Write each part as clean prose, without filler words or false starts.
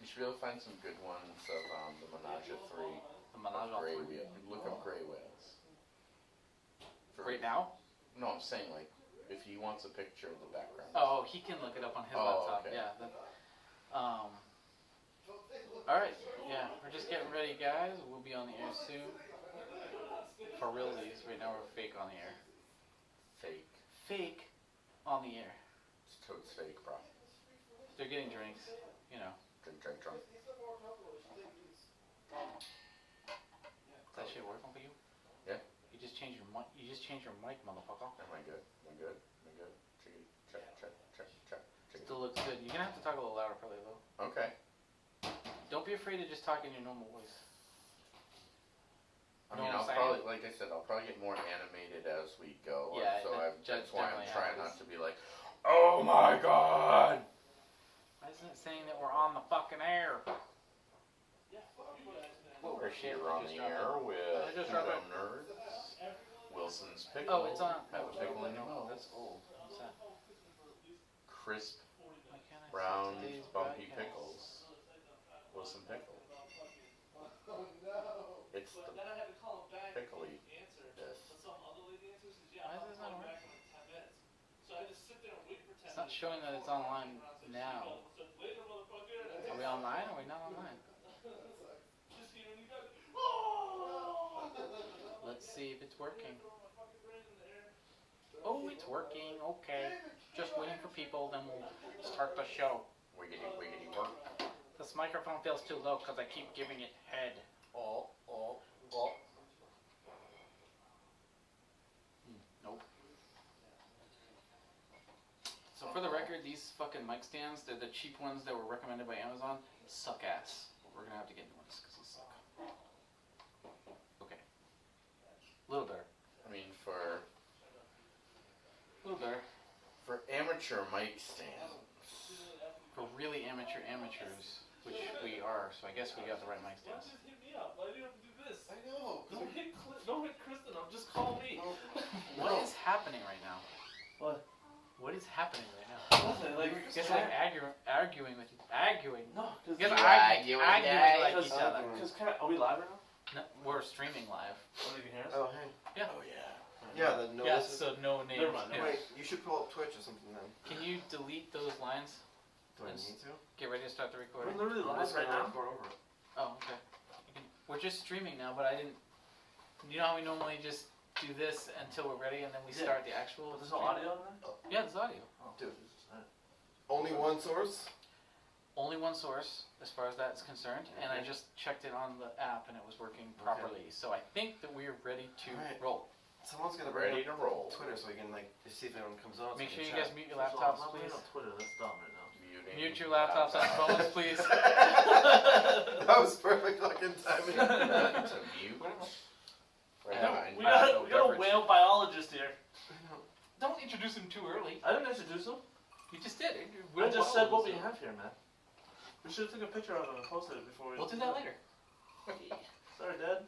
You should be able to find some good ones of the Menage a 3. The Menage a 3? Look up gray whales. Right now? No, I'm saying like if he wants a picture of the background. Oh, he can look it up on his laptop. Okay. Yeah. All right. Yeah, we're just getting ready, guys. We'll be on the air soon. For realsies, right now we're fake on the air. Fake. Fake on the air. It's totes fake, bro. They're getting drinks, you know. Drink. Is that shit working for you? Yeah. You just changed your mic. You just changed your mic, motherfucker. Am I good? Check. Still looks good. You're gonna have to talk a little louder, probably though. Okay. Don't be afraid to just talk in your normal voice. I mean, I'll probably, like I said, I'll probably get more animated as we go. Yeah, so that's why I'm trying happens. not to be like, oh my god! Why isn't it saying that we're on the fucking air? Well, we're here on the air with Dumb Nerds, Wilson's Pickle. Oh, it's on. Have a pickle in your mouth. That's old. What's that? Crisp, Why can't I see brown, today's bumpy broadcast? pickles. Wilson Pickle. It's the pickly this. Why is this not working? It's not showing that it's online now. Are we online or are we not online? Let's see if it's working. Oh, it's working. Okay. Just waiting for people, then we'll start the show. Wiggity work. This microphone feels too low because I keep giving it head. Nope. So for the record, these fucking mic stands, they're the cheap ones that were recommended by Amazon. Suck ass. We're gonna have to get new ones because they suck. Okay. A little better. I mean, for A little better. amateur mic stands. For really amateurs, which we are, so I guess we got the right mic stands. Just hit me up. Why do you have to do this? I know. Don't hit Kristen up. Just call me. What is happening right now? What? What is happening right now? Nothing. Like, You guys are like arguing with you. Arguing. No, You guys because are Arguing, arguing like guys. each other. Are we live right now? No, we're streaming live. Oh, you can hear us? Oh, hey. Yeah. Oh yeah. Yeah, the no. Yeah, so no names. Never mind, Yeah. Wait, you should pull up Twitch or something then. Can you delete those lines? Do I Yes. need to? Get ready to start the We're recording. literally I'm live just right gonna now. record over it. Oh, okay. We're just streaming now, but I didn't. You know how we normally just do this until we're ready and then we Yeah. start the actual. But there's no stream? audio on there? Yeah, there's audio. Oh, Dude. Jesus. Alright. Only one source? Only one source, as far as that's concerned, and I just checked it on the app and it was working properly. So I think that we're ready to Alright. roll. Someone's gonna Ready bring to up roll. Twitter so we can like see if anyone comes on. so Make we sure can you guys chat. mute your First of all, laptops, I'm not please. playing on Twitter. That's dumb right now. Mute your laptops and phones, please. That was perfect fucking timing. To mute. Right now, We got a whale biologist here. Don't introduce him too early. I didn't introduce him. You just did. I just said what we have here, man. We should have took a picture of him and posted it before we... We'll do that later. Sorry, Dad.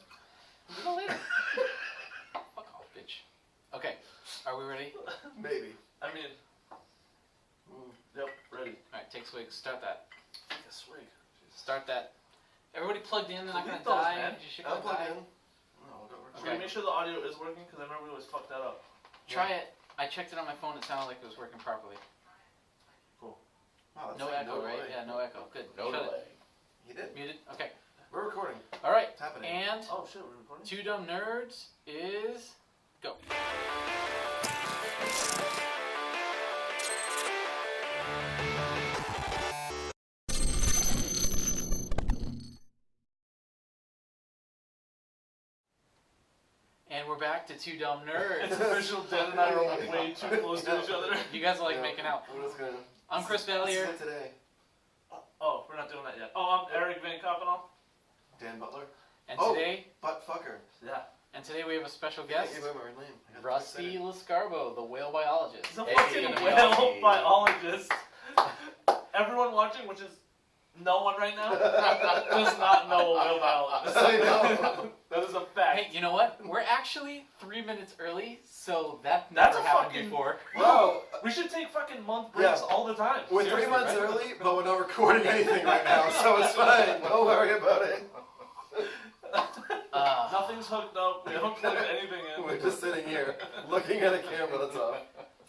We'll do that later. Fuck off, bitch. Okay, are we ready? Maybe. I mean... Yep, ready. Alright, take swig. Start that. Take a swig. Start that. Everybody plugged in. They're not gonna Delete those, die. man. You should I'll gonna plug die. in. No, we'll go Okay. Should we make sure the audio is working? Because I remember we always fuck that up. Try it. I checked it on my phone. It sounded like it was working properly. Wow, that's No like echo, right? delay. Yeah, no echo. Good. No Shut delay. He did. it. Muted. Okay. We're recording. All right. It's happening. And Oh shit, we're recording? Two Dumb Nerds is go. And we're back to Two Dumb It's Nerds. official. Dad and I are way too close to each other. You guys are like Yeah, making out. We're just gonna. I'm Chris This Valier. is it today. Oh, we're not doing that yet. Oh, I'm Eric Van Koppenau. Dan Butler. And Oh. today, Butt fucker. Yeah. we have a special I guest, gave him my name. I got Rusty excited. Lascarbo, the whale biologist. He's a Hey, fucking gonna be whale awesome. biologist. Everyone watching, which is No one right now does not know a whale biologist. I know. That is a fact. Hey, you know what? We're actually 3 minutes early, so that That's never a happened fucking- before. Wow. We should take fucking month breaks all the time. We're 3 Seriously, months right? early, but we're not recording anything right now, so it's fine. Don't worry about it. Nothing's hooked up. We haven't plugged anything in. We're just sitting here, looking at a camera that's off.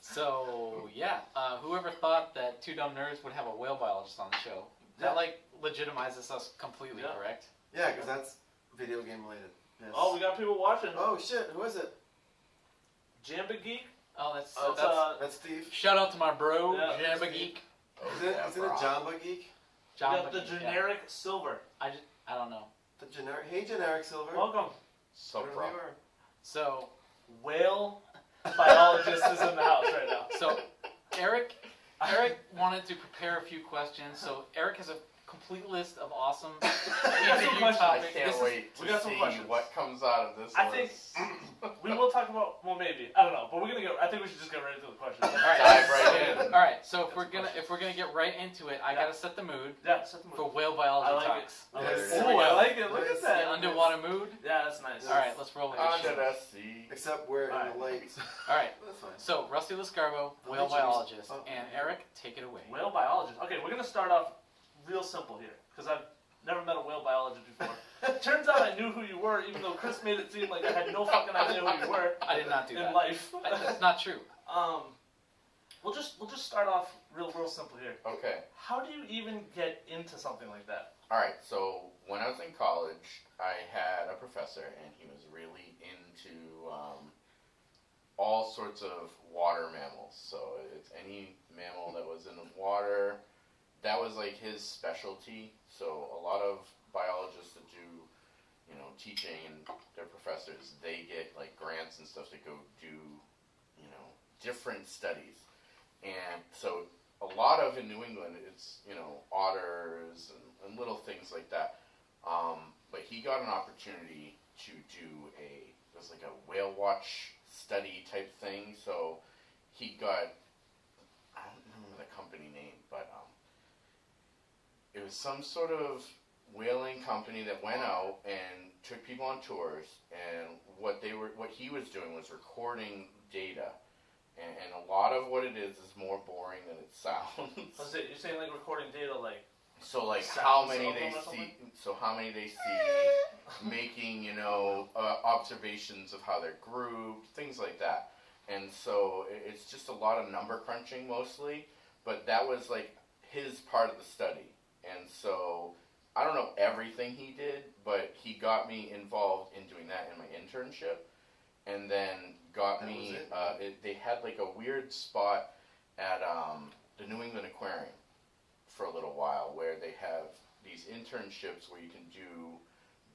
So, yeah, whoever thought that Two Dumb Nerds would have a whale biologist on the show, that, like, legitimizes us completely, Yeah. correct? Yeah, because that's video game related. Yes. Oh, we got people watching. Oh shit, who is it? Jamba Geek. Oh, that's That's Steve. shout out to my bro, Yeah, Jamba Steve. Geek. Isn't it Jamba Geek? We Jamba got the Geek, yeah. generic silver. I don't know. The generic. Hey, generic silver. Welcome. Supra. Wherever you are. So, Whale biologist is in the house right now. so Eric wanted to prepare a few questions. So Eric has a complete list of awesome interview questions. I topics. can't This is- wait we to got some see questions. what comes out of this I think list. we will talk about. Well, maybe I don't know, but we're gonna go. I think we should just get right into the questions. All right. Dive right in. All right, so if we're gonna get right into it, I Yeah. gotta set the mood Yeah, set the mood. for whale biology I like talks. it. Yes. Here Oh, we go. I like it. Look at Nice. that. The underwater mood. Yeah, that's nice. All right, let's roll with this Under shit. the sea. Except we're in Alright. the lakes. All right, That's fine. so Rusty Lascarbo, The whale leeches. biologist, Oh. and Eric, take it away. Whale biologist. Okay, we're gonna start off real simple here because I've never met a whale biologist before. Turns out I knew who you were, even though Chris made it seem like I had no fucking idea who you were I did not do in that. life. That's not true. We'll just start off real simple here. Okay. How do you even get into something like that? Alright, so when I was in college, I had a professor, and he was really into all sorts of water mammals. So it's any mammal that was in the water. That was like his specialty. So a lot of biologists that do, teaching and their professors, they get like grants and stuff to go do, different studies. And so a lot of in New England, it's, otters and little things like that. But he got an opportunity to do it was like a whale watch study type thing. So he got, I don't remember the company name, but it was some sort of whaling company that went out and took people on tours, and what he was doing was recording data. And a lot of what it is more boring than it sounds. You're saying like recording data, like So like sounds how many of they them or see, making observations of how they're grouped, things like that. And so it's just a lot of number crunching mostly, but that was like his part of the study. And so I don't know everything he did, but he got me involved in doing that in my internship, and then got That me. was it? They had like a weird spot at the New England Aquarium for a little while, where they have these internships where you can do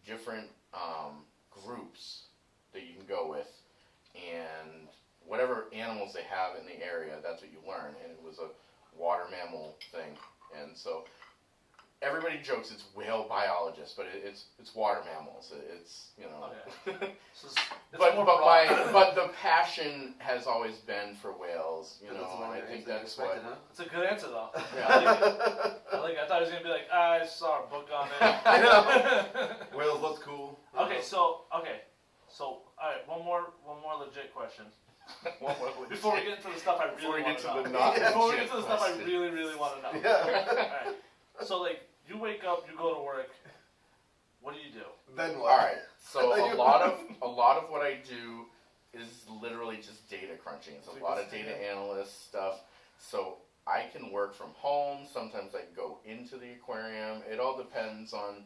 different groups that you can go with, and whatever animals they have in the area, that's what you learn. And it was a water mammal thing, and so everybody jokes it's whale biologist, but it's water mammals. It's Okay. So it's but more but broad. but the passion has always been for whales, That's the and one I you're think answering that's what. expected, It's a good answer though. Yeah. I like it. I thought he was gonna be like, I saw a book on it. Whales look cool. Okay, so all right, one more legit question. One more Before we get into the stuff I Before really we want get to to know. the not Before we legit get to the stuff I question. really want to know. Yeah. Alright. So like you wake up, you go to work. What do you do? Then what? All right. So You- a lot of what I do is literally just data crunching. It's So a you lot just of say data that? analyst stuff. So I can work from home. Sometimes I go into the aquarium. It all depends on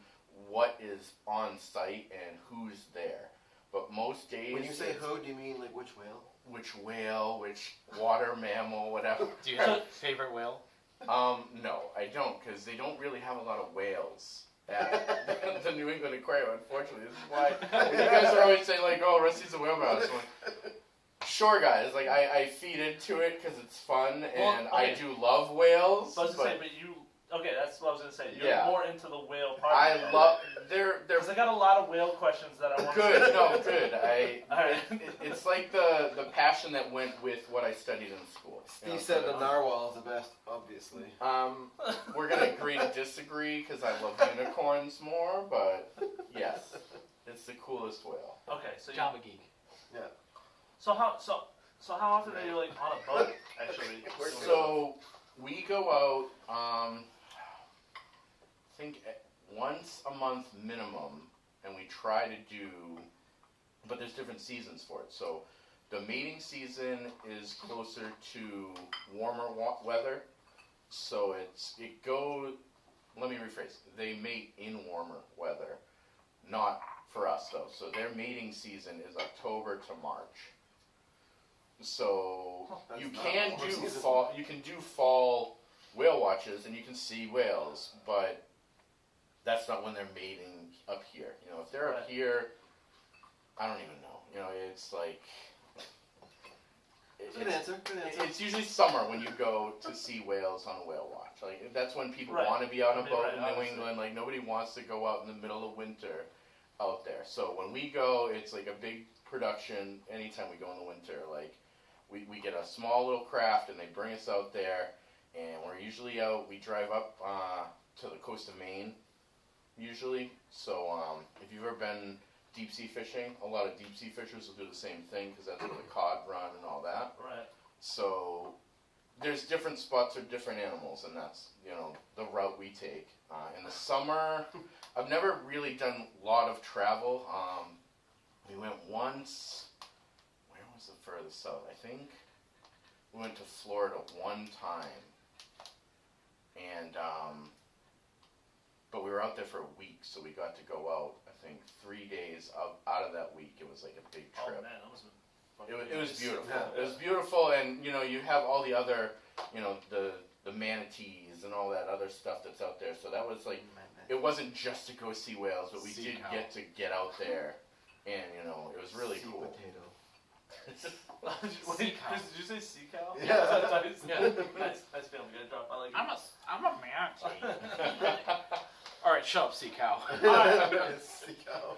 what is on site and who's there. But most days, When you say it's who, do you mean like which whale? which whale, which water mammal, whatever. Do you have a favorite whale? No, I don't, because they don't really have a lot of whales at the New England Aquarium, unfortunately. This is why you guys are always saying, like, oh, Rusty's a whale biologist. I'm like, sure, guys, like, I feed into it because it's fun, and Well, okay. I do love whales, So I was but gonna say, but Okay, that's what I was gonna say. You're Yeah. more into the whale part. I love they're Because I got a lot of whale questions that I want to good. say. No, good. Alright. It's like the passion that went with what I studied in school. You know, Steve said so the narwhal is the best, obviously. we're gonna agree to disagree because I love unicorns more, but yes, it's the coolest whale. Okay, so Java Geek. so how often are you like on a boat actually? So we go out, I think once a month minimum, and we try to do, but there's different seasons for it. So the mating season is closer to warmer weather. So let me rephrase, they mate in warmer weather, not for us though. So their mating season is October to March. So That's you not can warmer do season. fall. You can do fall whale watches, and you can see whales, but that's not when they're mating up here. You know, if they're up Right. here, I don't even know. You know, it's like Good answer. Good answer. it's usually summer when you go to see whales on a whale watch. Like that's when people Right. want to be on a I mean, boat right, in New obviously. England. Like nobody wants to go out in the middle of winter out there. So when we go, it's like a big production. Anytime we go in the winter, like we get a small little craft and they bring us out there, and we're usually out. We drive up to the coast of Maine, usually. So if you've ever been deep sea fishing, a lot of deep sea fishers will do the same thing because that's where the cod run and all that. Right. So there's different spots for different animals, and that's, you know, the route we take. In the summer, I've never really done a lot of travel. We went once. Where was the furthest south? I think we went to Florida one time, and but we were out there for a week, so we got to go out. I think 3 days out of that week. It was like a big Oh trip. man, that must have It been was beautiful. Yeah. It was beautiful, and you know, you have all the other, you know, the manatees and all that other stuff that's out there. So that was like, it wasn't just to go see whales, but we Sea did cow. get to get out there, and you know, it was really Sea cool. potato. Wait, Chris, did you say sea cow? Yeah. Nice, Yeah. nice family guy drop. I like it. I'm a manatee. All right, shut up, sea cow. Sea cow.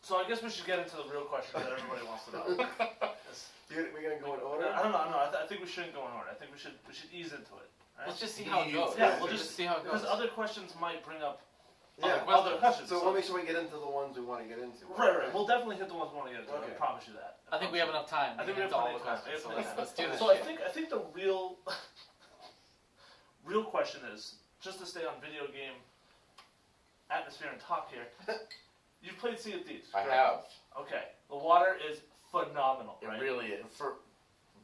So I guess we should get into the real question that everybody wants to know. Dude, we're gonna go in order? I don't know. I think we shouldn't go in order. I think we should ease into it. Right? Let's just see how it goes. Yeah, we'll Let's just see how it goes. Because other questions might bring up Yeah. other questions. So we'll make sure we get into the ones we want to get into. Right. We'll definitely hit the ones we want to get into. I Okay. promise you that. I think we have enough time. I think we to have get into all plenty the of time. questions. So let's do this. So I think the real question is, just to stay on video game atmosphere and talk here. You've played Sea of Thieves. I correct? have. Okay. The water is phenomenal, It right? really is.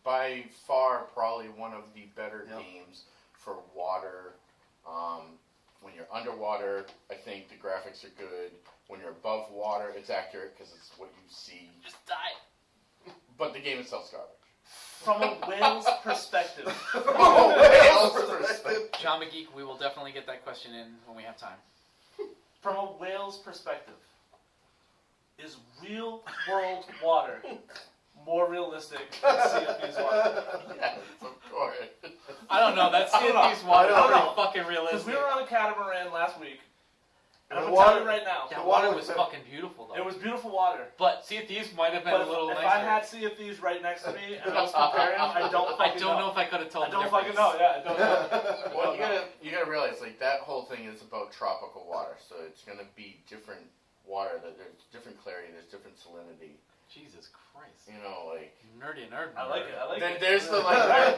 By far, probably one of the better Yep. games for water. When you're underwater, I think the graphics are good. When you're above water, it's accurate because it's what you see. Just die. But the game itself's garbage. From a whale's perspective. Oh, whale's perspective. John McGeek, we will definitely get that question in when we have time. From a whale's perspective, is real world water more realistic than Sea of Thieves water? Yes, of course. I don't know. That Sea I don't of Thieves water know. is I don't pretty know. fucking Because realistic. we were on a catamaran last week, and I'm The gonna tell water- you right now, That The water water was was- fucking beautiful though. it was beautiful water. But Sea of Thieves might have been But a little if nicer. I had Sea of Thieves right next to me and I was comparing, I don't I fucking don't know if I could have told I don't the fucking difference. know. Yeah, I don't know. Well, you gotta realize, like, that whole thing is about tropical water, so it's gonna be different water. That there's different clarity, there's different salinity. Jesus Christ. You know, like. Nerdy nerd. I like it. I like Then it. there's the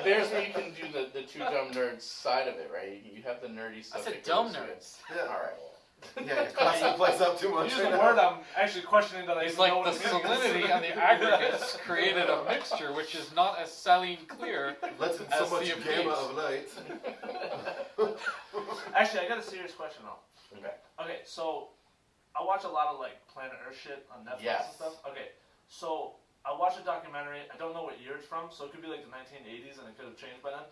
there's where you can do the two dumb nerds side of it, right? You have the nerdy I stuff. said that dumb goes with it. nerds. Yeah. All right. Yeah, you're classing the place up too You much. use right a now. word I'm actually questioning that I It's even know like the what it means. salinity and the aggregates created a mixture which is not as saline clear. Let's in As so much Sea of gamma Thieves. of light. Actually, I got a serious question though. Okay. Okay, so I watch a lot of like Planet Earth shit on Netflix Yes. and stuff. Okay, so I watched a documentary. I don't know what year it's from, so it could be like the 1980s, and it could have changed by then.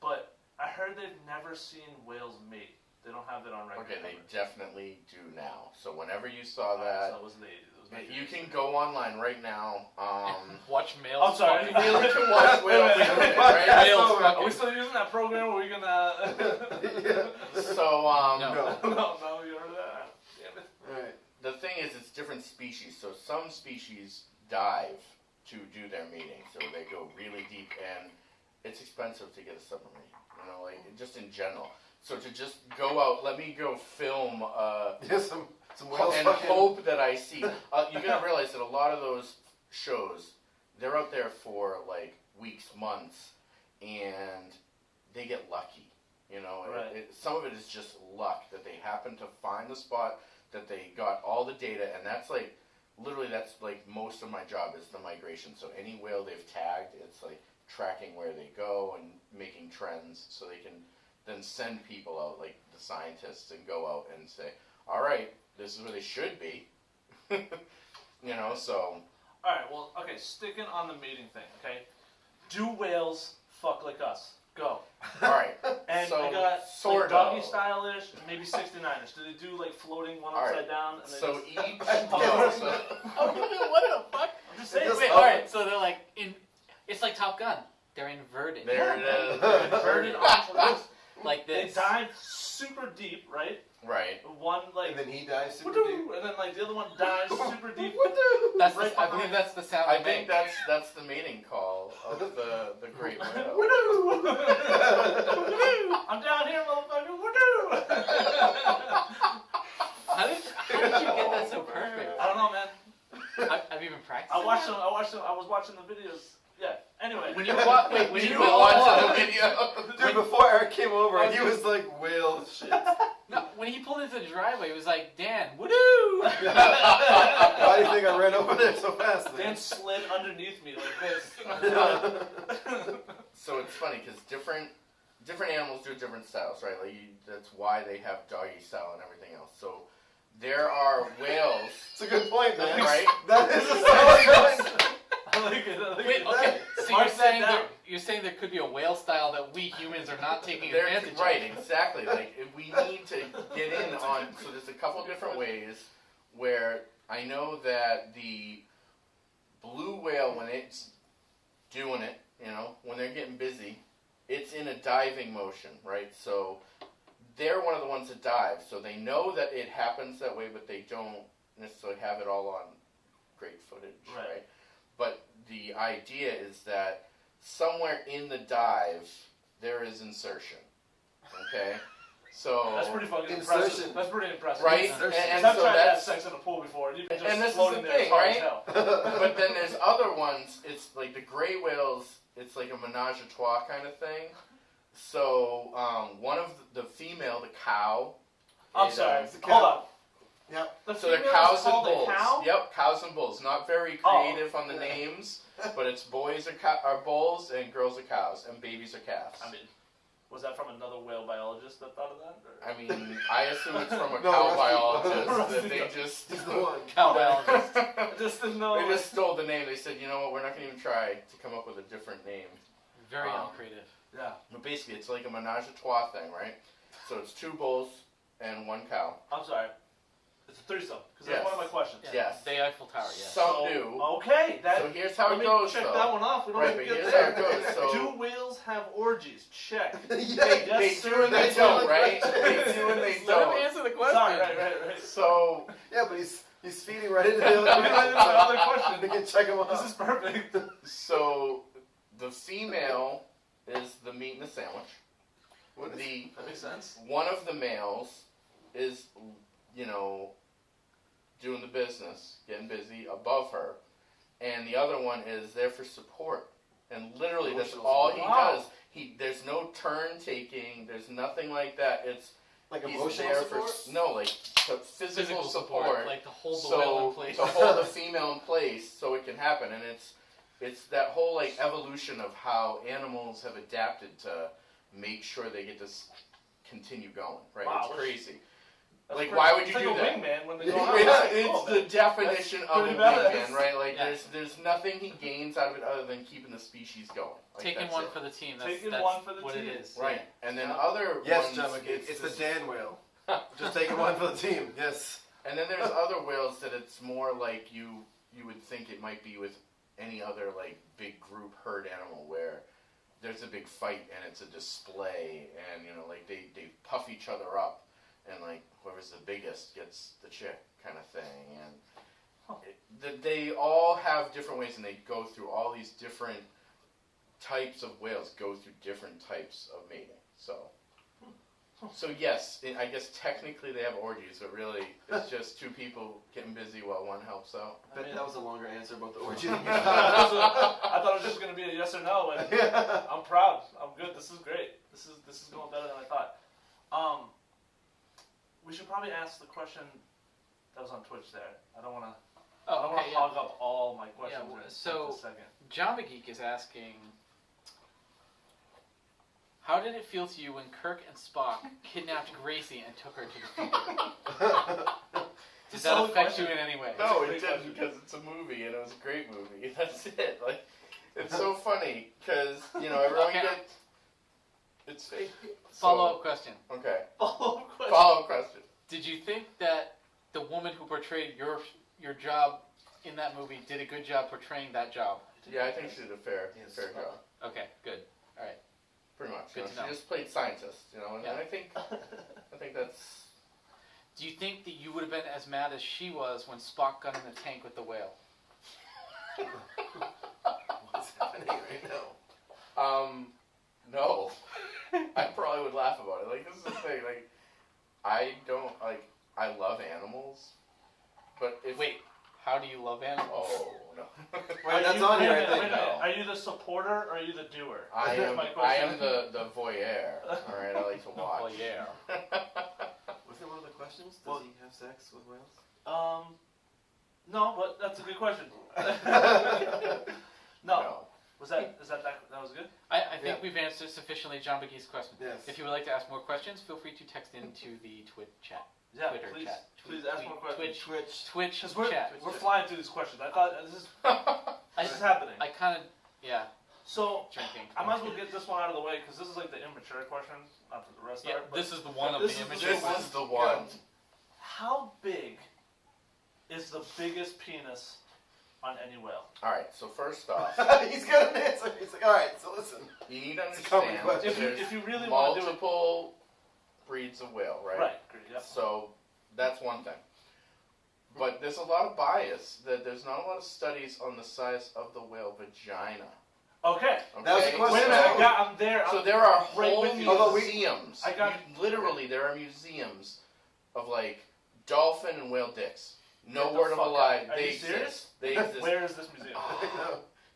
But I heard they've never seen whales mate. They don't have it on record. Okay, they definitely do now. So whenever you saw So that, it was in the 80s. It was you 1980s. can go online right now. Watch males. I'm sorry. fucking- You really can watch whales. Wait, wait, wait. Right? Whales Are fucking- we still using that program where we're gonna? So No. no, you heard that? Damn it. Right. the thing is, it's different species. So some species dive to do their mating, so they go really deep, and it's expensive to get a submarine. You know, like just in general. So to just go out, let me go film. Yeah, some whales And fucking. hope that I see. You gotta realize that a lot of those shows, they're out there for like weeks, months, and they get lucky. You know, Right. some of it is just luck that they happen to find the spot, that they got all the data, and that's like, literally, that's like most of my job is the migration. So any whale they've tagged, it's like tracking where they go and making trends, so they can then send people out, like the scientists, and go out and say, all right, this is where they should be. You know, so. Alright, well, okay, sticking on the mating thing, okay? Do whales fuck like us? Go. All right. And So, I got sort like doggy of. style-ish, maybe 69ers. Do they do like floating one All right. upside down? And they So just, each. Yeah. No, so, what the fuck? I'm just saying. It Wait, does- alright, so they're like in. It's like Top Gun. They're inverted. there it is. Inverted Inverted. arms. Like They this. dive super deep, right? Right. One like And then he dives super deep. woo-doo, and then like the other one dives super deep. That's right I believe that's the sound I they think make. that's the mating call of the great whale. Woo-doo! I'm down here, motherfucker. Woo-doo! How did you get that so perfect? I don't know, man. Have you been practicing? I watched that? them. I was watching the videos. Yeah. Anyway. When you watch, wait, when Did you you watch watch the video? Dude, before Eric came over, he was like whale shit. No, when he pulled into the driveway, he was like, Dan, woo-doo! Why do you think I ran over there so fast? Dan slid underneath me like this. So it's funny because different animals do different styles, right? Like that's why they have doggy style and everything else. So there are whales, It's a good point, man. right? That is a solid point. I like it. I like Wait, it. okay, so Mark you're that saying, down. you're saying there could be a whale style that we humans are not taking They're- advantage right, of. exactly. Like if we need to get in on. So there's a couple different ways where I know that the blue whale, when it's doing it, you know, when they're getting busy, it's in a diving motion, right? So they're one of the ones that dive. So they know that it happens that way, but they don't necessarily have it all on great footage, Right. right? But the idea is that somewhere in the dive there is insertion. Okay, so That's pretty fucking Insertion. impressive. That's pretty impressive. right, Insertion. and I've so tried to have that's. sex in a pool before, and you can just And this is float the in there as thing, hard as right? hell. But then there's other ones. It's like the gray whales. It's like a menage a trois kind of thing. So one of the female, the cow. I'm it, sorry. it's a Hold cow. up. Yep. The So they're female cows is and called a bulls. cow? Yep, cows and bulls. Not very Oh. creative on the Yeah. names, but it's boys are bulls and girls are cows and babies are calves. I mean, was that from another whale biologist that thought of that? Or? I mean, I assume it's from a No, cow Rusty. biologist that Rusty. they just. He's the one. Cow biologist. I just didn't know. They just stole the name. They said, you know what, we're not going to even try to come up with a different name. Very uncreative. Yeah. But basically, it's like a menage a trois thing, right? So it's 2 bulls and 1 cow. I'm sorry. It's a threesome. Because Yes. that's one of my questions. Yeah. Yes. The Eiffel Tower, yes. Some do. Okay. That. So here's how let it me goes, check though. that one off. We don't Right, even but get here's there. how it goes. So Do whales have orgies? Check. they Yes, do sir, and they they don't, do. right? They do and they Let him don't. answer the question. Sorry. Right. So Yeah, but he's feeding right into the other Right into the other question. We can check him This out. is perfect. So the female is the meat in the sandwich. What is- The That makes sense. one of the males is, you know, doing the business, getting busy above her, and the other one is there for support. And literally, that's Emotional all he support. Wow. does. There's no turn taking. There's nothing like that. It's Like he's emotional there support? for like physical support. Like to hold the whale So in place. to hold the female in place so it can happen, and it's that whole like evolution of how animals have adapted to make sure they get to continue going. Right? Wow, It's that's- crazy. That's Like, pretty- why would it's you like do a that? wingman when they go out. It's Oh, the definition of a pretty badass. wingman, right? Like Yeah. there's nothing he gains out of it other than keeping the species going. Like, Taking that's one it. for the team. That's, Taking that's one for the what team. it is. Right, and then Yeah. other Yes, ones, John McGee. It's the just- Dan whale. Just taking one for the team. Yes. And then there's other whales that it's more like you would think it might be with any other like big group herd animal where there's a big fight and it's a display and like they puff each other up and like whoever's the biggest gets the chick kind of thing and they all have different ways and they go through all these different types of whales go through different types of mating. So yes, I guess technically they have orgies, but really it's just two people getting busy while one helps out. I bet that was a longer answer about the origin. I thought it was just going to be a yes or no, and I'm proud. I'm good. This is great. This is going better than I thought. We should probably ask the question that was on Twitch there. I don't want to. Hog up all my questions. Yeah, in so just a second. Jamba Geek is asking, how did it feel to you when Kirk and Spock kidnapped Gracie and took her to the future? Did that affect you in any way? No, it didn't because it's a movie and it was a great movie. That's it. Like, it's so funny because everyone gets. It's fake. Follow-up question. Okay. Follow-up question. Did you think that the woman who portrayed your job in that movie did a good job portraying that job? Yeah, I think she did a fair job. Okay, good. All right. Pretty much. Good to know. She just played scientist, and Yeah. I think that's. Do you think that you would have been as mad as she was when Spock got in the tank with the whale? What's happening right now? No. I probably would laugh about it. Like, this is the thing. Like, I don't I love animals, but if Wait, how do you love animals? Oh no. Wait, that's on here, I think. Wait a minute. Are you the supporter or are you the doer? I That's am. my I question. am the voyeur. All right, I like to watch. Voyeur. Wasn't one of the questions? Does Well- he have sex with whales? No, but that's a good question. No. Is that was good? I think we've answered sufficiently John Geek's question. Yes. If you would like to ask more questions, feel free to text into the Twitch chat. Yeah, Twitter please, chat. please ask more questions. Twitch Because we're chat. flying through these questions. I thought this is happening. I kind of, So drinking. I might as well get this one out of the way because this is like the immature question, not that the rest Yeah, are. But this is the one of this the is- images. This is the one. how big is the biggest penis on any whale? All right. So first off, He's got an answer. He's like, all right, so listen. you need to It's a common understand question. If you there's if you really want to do it, multiple breeds of whale, right? right? Great, yeah. So that's one thing. But there's a lot of bias that there's not a lot of studies on the size of the whale vagina. Okay. That was the Okay? question. Wait a minute. I'm there. So there are right whole with you. Although we- museums. I got- Literally, there are museums of like dolphin and whale dicks. No Get the word of a fuck lie. out. Are They you serious? exist. They exist. Where is this museum?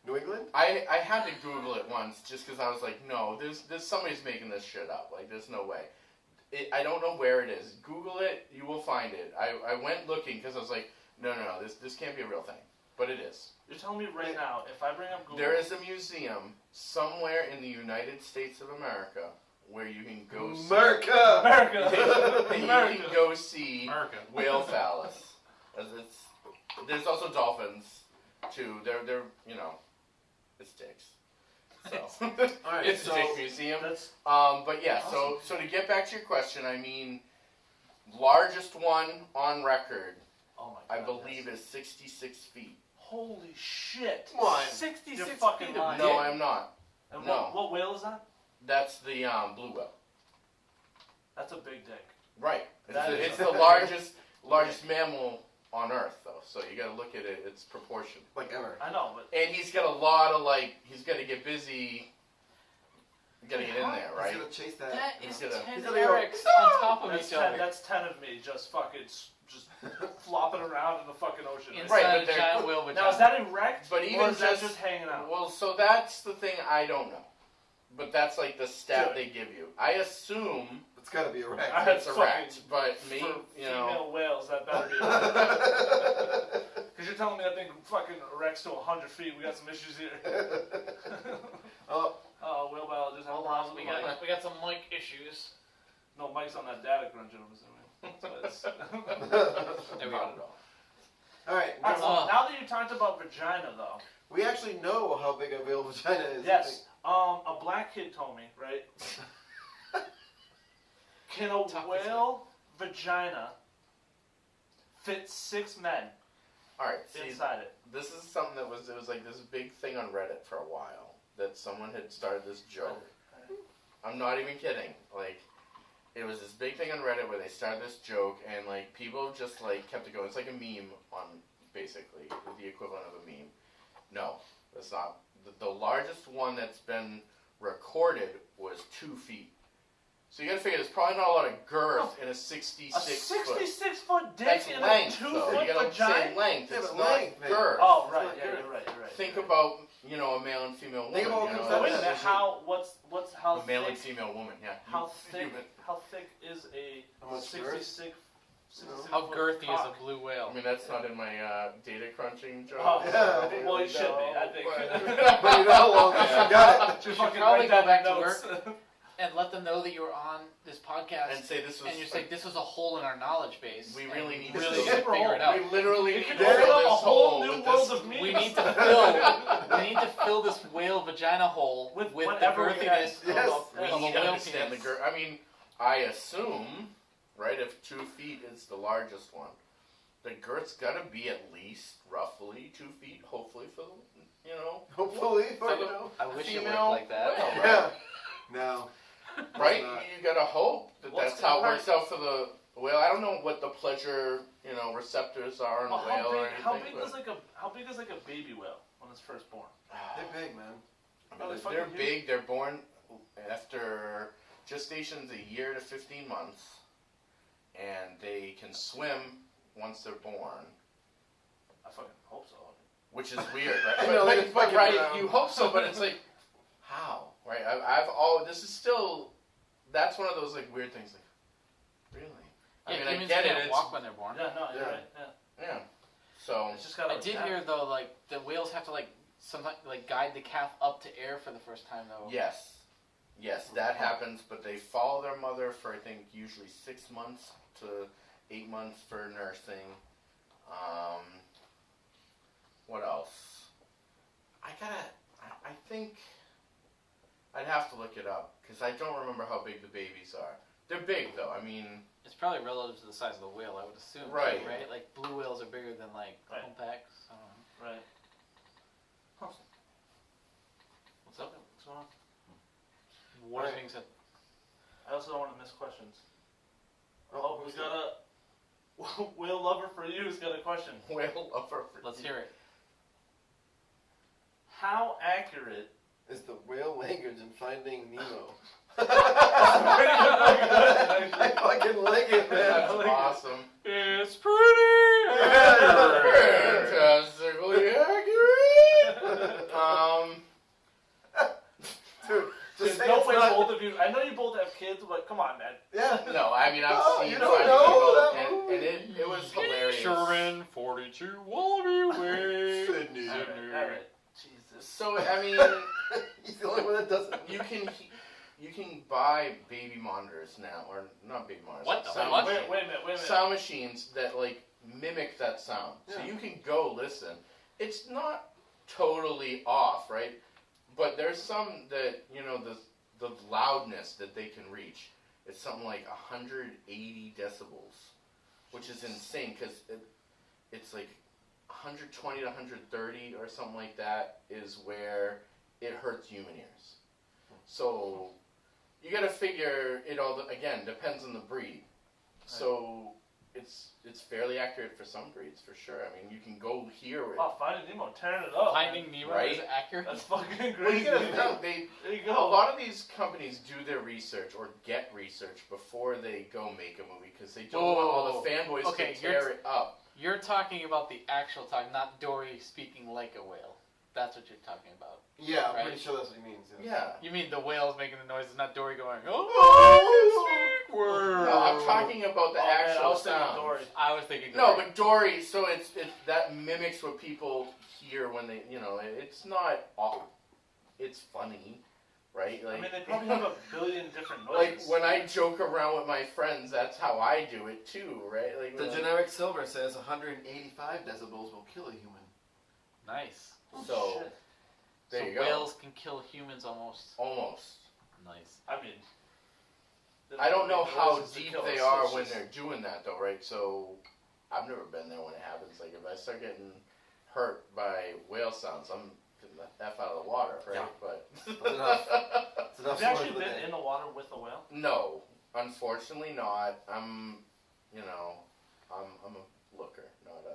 New England? I had to Google it once just because I was like, no, there's somebody's making this shit up. Like, there's no way. I don't know where it is. Google it, you will find it. I went looking because I was like, no, this can't be a real thing. But it is. You're telling me right now, if I bring up Google, There is a museum somewhere in the United States of America where you can go see. America! America, You America. can go see America. whale phallus. There's also dolphins too. They're it's dicks. So All right, it's so a dick museum. That's But yeah, so to get back to your question, I mean, largest one on record, oh my I god. believe, yes. is 66 feet. Holy shit! Come on. 66 You're fucking feet lying. of No, dick. I'm not. And No. what whale is that? That's the blue whale. That's a big dick. Right. That is It's a- the largest mammal on Earth, though. So you got to look at it. Its proportion. Like ever. I know, but And he's got a lot of he's got to get busy. You got to get in there, right? He's gonna chase that. That He's is gonna- 10 he's gonna go, Erics on top of that's each other. that's 10 of me just fucking just flopping around in the fucking ocean. Inside Right, but a they're- giant whale vagina. Now is that erect? But or even is that just- just hanging out? Well, so that's the thing I don't know. But that's like the stat Good. they give you. I assume It's gotta be erect. I- it's fucking- erect, but me, For you know, female whales, that better be erect. Because you're telling me that thing fucking erects to 100 feet. We got some issues here. Oh, Whale biologists have Hold on, problems we with Mike. got some mic issues. No, Mike's on that data crunch, I'm assuming. So it's- There we not go. at all. all right. Alright, well, now that you talked about vagina, though, We actually know how big a whale vagina is. yes, a black kid told me, right? Can a Talk whale vagina fit 6 men Alright, see, inside it? this is something it was like this big thing on Reddit for a while, that someone had started this joke. I'm not even kidding. Like, it was this big thing on Reddit where they started this joke, and like people just like kept it going. It's like a meme on basically the equivalent of a meme. No, that's not. The largest one that's been recorded was 2 feet. So you gotta figure there's probably not a lot of girth in a 66 A foot. 66-foot dick That's in length, a 2 though. foot You gotta vagina? say length. Yeah, It's but not length, man. girth. Oh, It's right, not yeah, good. you're right, you're right. Think you're right. about, you know, a male and female woman. Think about you know, consent. Wait a minute, That's how, what's, how a male and thick, female woman, yeah. how thick, Human. how thick is a How much girth? 66 How foot girthy is cock? a blue whale? I mean, that's not in my data crunching job. Oh, Yeah. well, you should be, I think. But you know how long you got it. Should should probably write go down back your to notes. And let them know that you were on this podcast, And say this was. and you're saying this was a hole in our knowledge base. We and really need really to need to super figure hole. it out. We literally You need can to open fill up a this whole hole new with world this. of memes. We need to fill this whale vagina hole With the whatever we girthiness can. Yes. of We a need to whale understand the penis. girth. I mean, I assume, right, if 2 feet is the largest one, the girth's gotta be at least roughly 2 feet, hopefully for the, you know, Hopefully, For but the you know. I wish it female worked like that. whale, right? Yeah. No. Right? not. You gotta hope that What's that's the how it part- works out for the whale. I don't know what the pleasure, you know, receptors are in Well, a whale or anything. how big but- is like a baby whale when it's first born? They're big, man. I Oh, mean, they're they're fucking big. They're born after gestation's a year to 15 months, and they can swim once they're born, I fucking hope so. which is weird, right? I know, they but, can but fucking right, drown. you hope so, but it's like, how, right? I've all this is still. That's one of those like weird things. Like, really? I Yeah, mean, I humans get it. can't It's walk when they're born. Yeah, no, you're Yeah. right. Yeah. yeah. So It's just gotta. I did hear though, like the whales have to like sometimes like guide the calf up to air for the first time though. yes, yes, that happens. But they follow their mother for I think usually 6 months to 8 months for nursing. What else? I think I'd have to look it up because I don't remember how big the babies are. They're big though. I mean, It's probably relative to the size of the whale, I would assume. too, Right. Right. Like blue whales are bigger than like Right. humpbacks. I don't know. Right. Huh. What's up? What's going on? What is Right. being said? I also don't want to miss questions. Oh, Oh, we who's got a whale lover for you. Has got a question. whale lover. Let's hear it. How accurate? Is the whale language in Finding Nemo? Pretty good. I fucking like it, man. That's I like it. awesome. It's pretty. Fantastically accurate. Dude, just There's say no it's way not. both of you. I know you both have kids, but come on, man. Yeah. No, I mean I've No, seen you don't Finding know Nemo, that movie. and it was hilarious. Sharon 42 Wallaby Way. Sydney. All right. Jesus. So I mean, He's the only one that doesn't. you can buy baby monitors now, or not baby monitors. What the sound fuck? machines. Wait a minute. Sound machines that like mimic that sound, so Yeah. you can go listen. It's not totally off, right? But there's some that the loudness that they can reach. It's something like 180 decibels, which is insane because it's like 120 to 130 or something like that is where it hurts human ears. So you got to figure it all. Again, depends on the breed. So it's fairly accurate for some breeds for sure. I mean, you can go hear it. Oh, Finding Nemo, tearing it up. Finding Nemo Right? is accurate. That's fucking Well, you crazy. gotta think There you a go. lot of these companies do their research or get research before they go make a movie because they don't want all the fanboys Okay, to tear it up. You're talking about the actual talk, not Dory speaking like a whale. That's what you're talking about. Yeah, I'm Right. pretty sure that's what he means. Yeah. You mean the whale's making the noises, not Dory going, Oh! oh, speak word. No, I'm talking about the Oh, man, I actual was thinking sound. Dory. I was thinking No, Dory. but Dory. So it's that mimics what people hear when they it's not. It's funny, right? Like I mean, they probably have a billion different like noises. when I joke around with my friends, that's how I do it too, right? Like The when I- generic silver says 185 decibels will kill a human. Nice. Oh, So shit. there so you go. whales can kill humans almost. Almost. Nice. I mean, I don't know how noises to deep kill they us, are so when it's they're doing that though, right? So I've never been there when it happens. Like if I start getting hurt by whale sounds, I'm getting the F out of the water, right? Yeah. But That's enough. It's enough Have you actually for the been day. in the water with a whale? no, unfortunately not. I'm a looker, not a.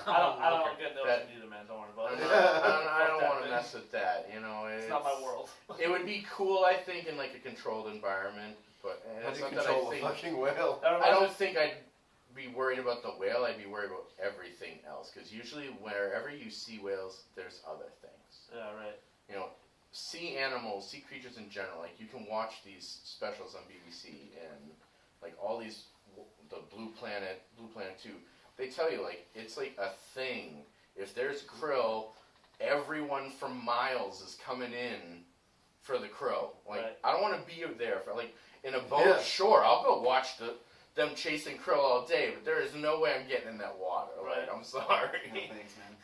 I don't get the ocean either, man. Don't worry about it. I don't Fuck want to that mess with that. You know, It's not my world. It would be cool, I think, in like a controlled environment, but How it's do you not that control I a think. fucking whale? I don't think I'd be worried about the whale. I'd be worried about everything else, because usually wherever you see whales, there's other things. Yeah, right. You know, sea animals, sea creatures in general. Like you can watch these specials on BBC and like all these, the Blue Planet 2. They tell you like it's like a thing. If there's krill, everyone from miles is coming in for the krill. Like Right. I don't want to be there for like in a boat. Yeah. Sure, I'll go watch them chasing krill all day, but there is no way I'm getting in that water. Right. Like I'm sorry. No, thanks, man.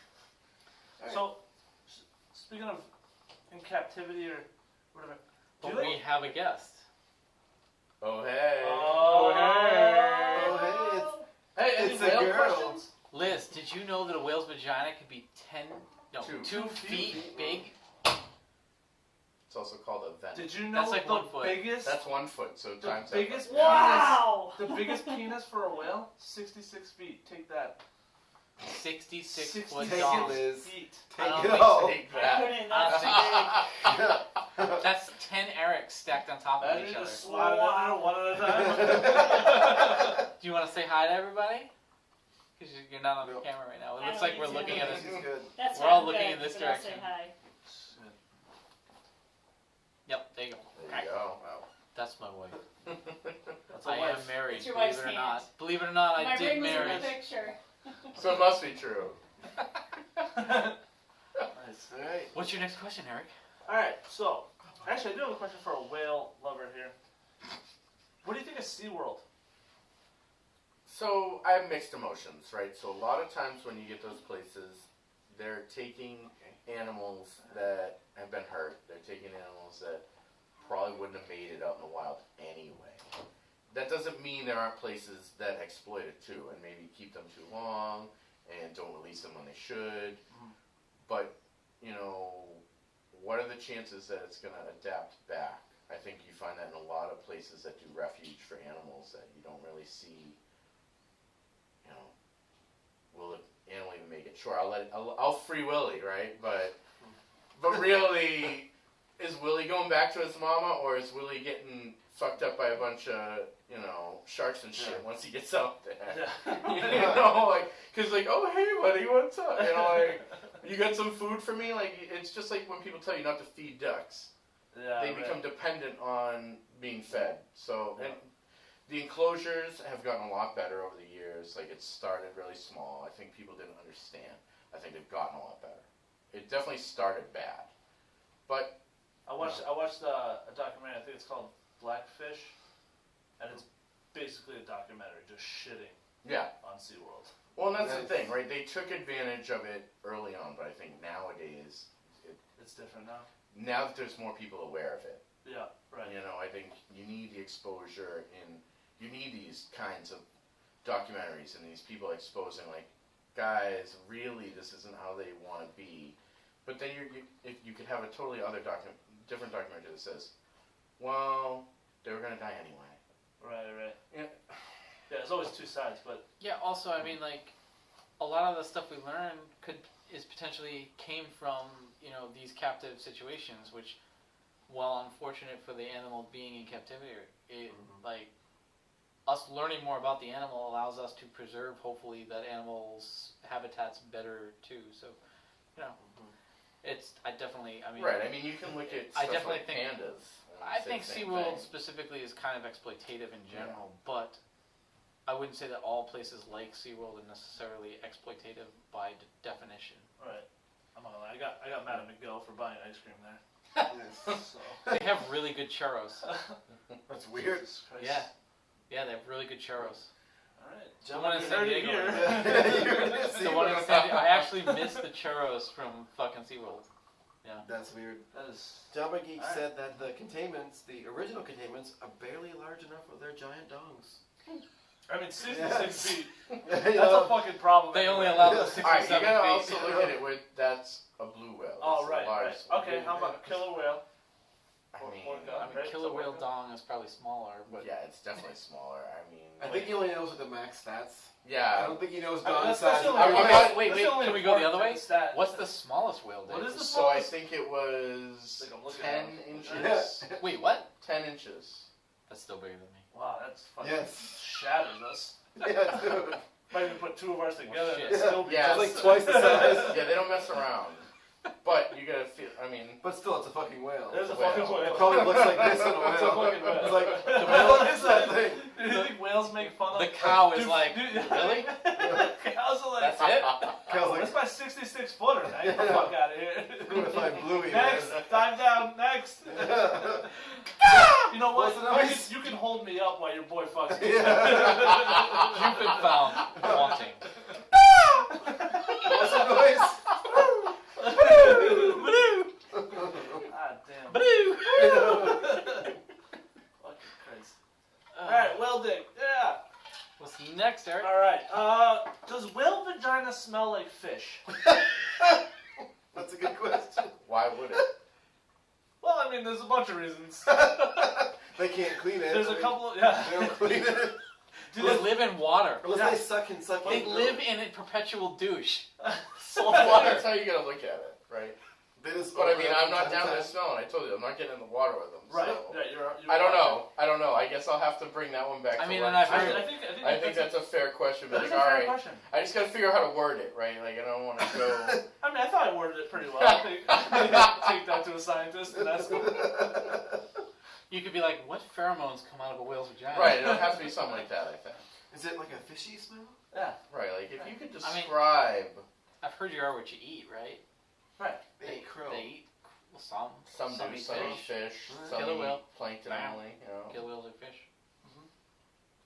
Alright. So, speaking of in captivity or whatever, do But you we have a guest. Oh hey. Oh, hey, Hey, it's any a whale girl. questions? Liz, did you know that a whale's vagina could be 2 2 feet big? It's also called a vent. Did you know That's like the 1 foot. biggest? That's 1 foot, so The times biggest that. Wow! The biggest penis for a whale, 66 feet. Take that. 66 66 foot Take it, dong. Liz. feet. I Take don't it think all. Take I that. couldn't. I That's don't That's 10 Erics stacked on top of Imagine each other. just slide it in there one at a time. Do you want to say hi to everybody? Because you're not on No. camera right now. It I looks don't like we're need to. looking at This it. is good. That's We're all not looking good, in this but I'll direction. say hi. Yep, there you go. There you go. That's my wife. That's a I am wife. married. It's your Believe wife's it or hand. not. Believe it or not, I My did ring was in marry. the picture. So it must be true. Nice. Alright. What's your next question, Eric? Alright, so, actually, I do have a question for a whale lover here. What do you think of SeaWorld? So I have mixed emotions, right? So a lot of times when you get those places, they're taking animals that have been hurt. They're taking animals that probably wouldn't have made it out in the wild anyway. That doesn't mean there aren't places that exploit it too, and maybe keep them too long and don't release them when they should. But, you know, what are the chances that it's going to adapt back? I think you find that in a lot of places that do refuge for animals that you don't really see, you know, will the animal even make it? Sure, I'll free Willie, right? But really, is Willie going back to his mama, or is Willie getting fucked up by a bunch of, you know, sharks and shit once he gets out there? You know, like, cause like, oh hey buddy, what's up? You know, like, you got some food for me? Like, it's just like when people tell you not to feed ducks. Yeah, They become dependent on being fed. So, and the enclosures have gotten a lot better over the years. Like, it started really small. I think people didn't understand. I think they've gotten a lot better. It definitely started bad. But, I watched a documentary, I think it's called Blackfish, and it's basically a documentary just shitting yeah. on SeaWorld. Well, and that's the Nice. thing, right? They took advantage of it early on, but I think nowadays, It's different now. now that there's more people aware of it, Yeah, right. you know, I think you need the exposure you need these kinds of documentaries and these people exposing, like, guys, really, this isn't how they want to be. But then if you could have a totally different documentary that says, well, they were going to die anyway. Right. Yeah. Yeah, there's always two sides, but Yeah, also, I mean, like, a lot of the stuff we learn is potentially came from, you know, these captive situations, which, while unfortunate for the animal being in captivity, like, us learning more about the animal allows us to preserve, hopefully, that animal's habitat's better, too. So, you know, I mean... Right, I mean, you can look at I stuff definitely like think- pandas. and I say think the same SeaWorld thing. specifically is kind of exploitative in general, but I wouldn't say that all places like SeaWorld are necessarily exploitative by definition. right. I'm not gonna lie, I got mad at McGill for buying ice cream there. Yes. So They have really good churros. That's weird. Jesus Christ. Yeah, they have really good churros. Alright. The one in You San heard it Diego. here. The one in San Diego. I actually missed the churros from fucking SeaWorld. That's weird. That is. John McGeek Alright. said that the containments, the original containments, are barely large enough for their giant dongs. I mean, 66 Yes. feet. You That's know? a fucking problem. They only anyway. allow the 67 Alright, you gotta feet. also look at it with that's a blue whale. Oh, That's a right, large right. Okay, how about a killer whale? I mean, I mean, killer whale dong is probably smaller, but yeah, it's definitely smaller. I mean, I think he only knows what the max stats. I yeah. don't think he knows I mean, dong that's size. the only I'm important- not- wait, that's the only can we go the other way? important stat. What's the smallest whale, Dave? What is the So I smallest? think it was Like I'm looking 10 at it. inches. Wait, what? 10 inches. That's still bigger than me. Wow, that's fucking Yes. shatters us. Yeah, dude. Might even put two of ours together shit. and it'd still be Yeah, It's just like twice the size. Yeah, they don't mess around. But you gotta feel. I mean, But still, it's a fucking whale. There's a Whale. fucking whale. It probably looks like this in a It's a whale. fucking whale. It's like, The what is that thing? Do you think whales make fun of The cow is Dude, like, dude, really? Cows are like, That's it? Cow's like, that's my 66 footer, man. Get the Yeah. fuck out of here. I'm gonna find Bluey, Next, man. dive down, next. You know what? What's the noise? You can hold me up while your boy fucks me. You've been found wanting. What's the noise? Ah, damn. Blue. Fucking Christ. Alright, whale dick. Yeah. What's next, Eric? Alright. Does whale vagina smell like fish? That's a good question. why would it? Well, I mean, there's a bunch of reasons. They can't clean it. There's a couple of, yeah. They don't clean it. They live in water. Unless Yeah. they suck and suck They and live in a perpetual douche. Salt Water. water. That's how you gotta look at it, right? They just But I mean, I'm overlap not down time to smelling. I told you, I'm not getting in the water with them. Right. So. Yeah, you're I don't know. I guess I'll have to bring that one back. I to mean, work and I've too. heard- I I think that's a fair question, but That is like, a fair alright, question. I just gotta figure out how to word it, right? Like, I don't want to go. I mean, I thought I worded it pretty well. I think take that to a scientist and ask him. You could be like, what pheromones come out of a whale's vagina? Right, it'll have to be something like that, I think. Is it like a fishy smell? Yeah. Right, like if you could I mean- describe I've heard you are what you eat, right? They eat krill. They eat well, some do, eat some eat fish. fish, Right. some Killer eat whale. plankton Bam. only, you know. Killer whales are fish. Mhm.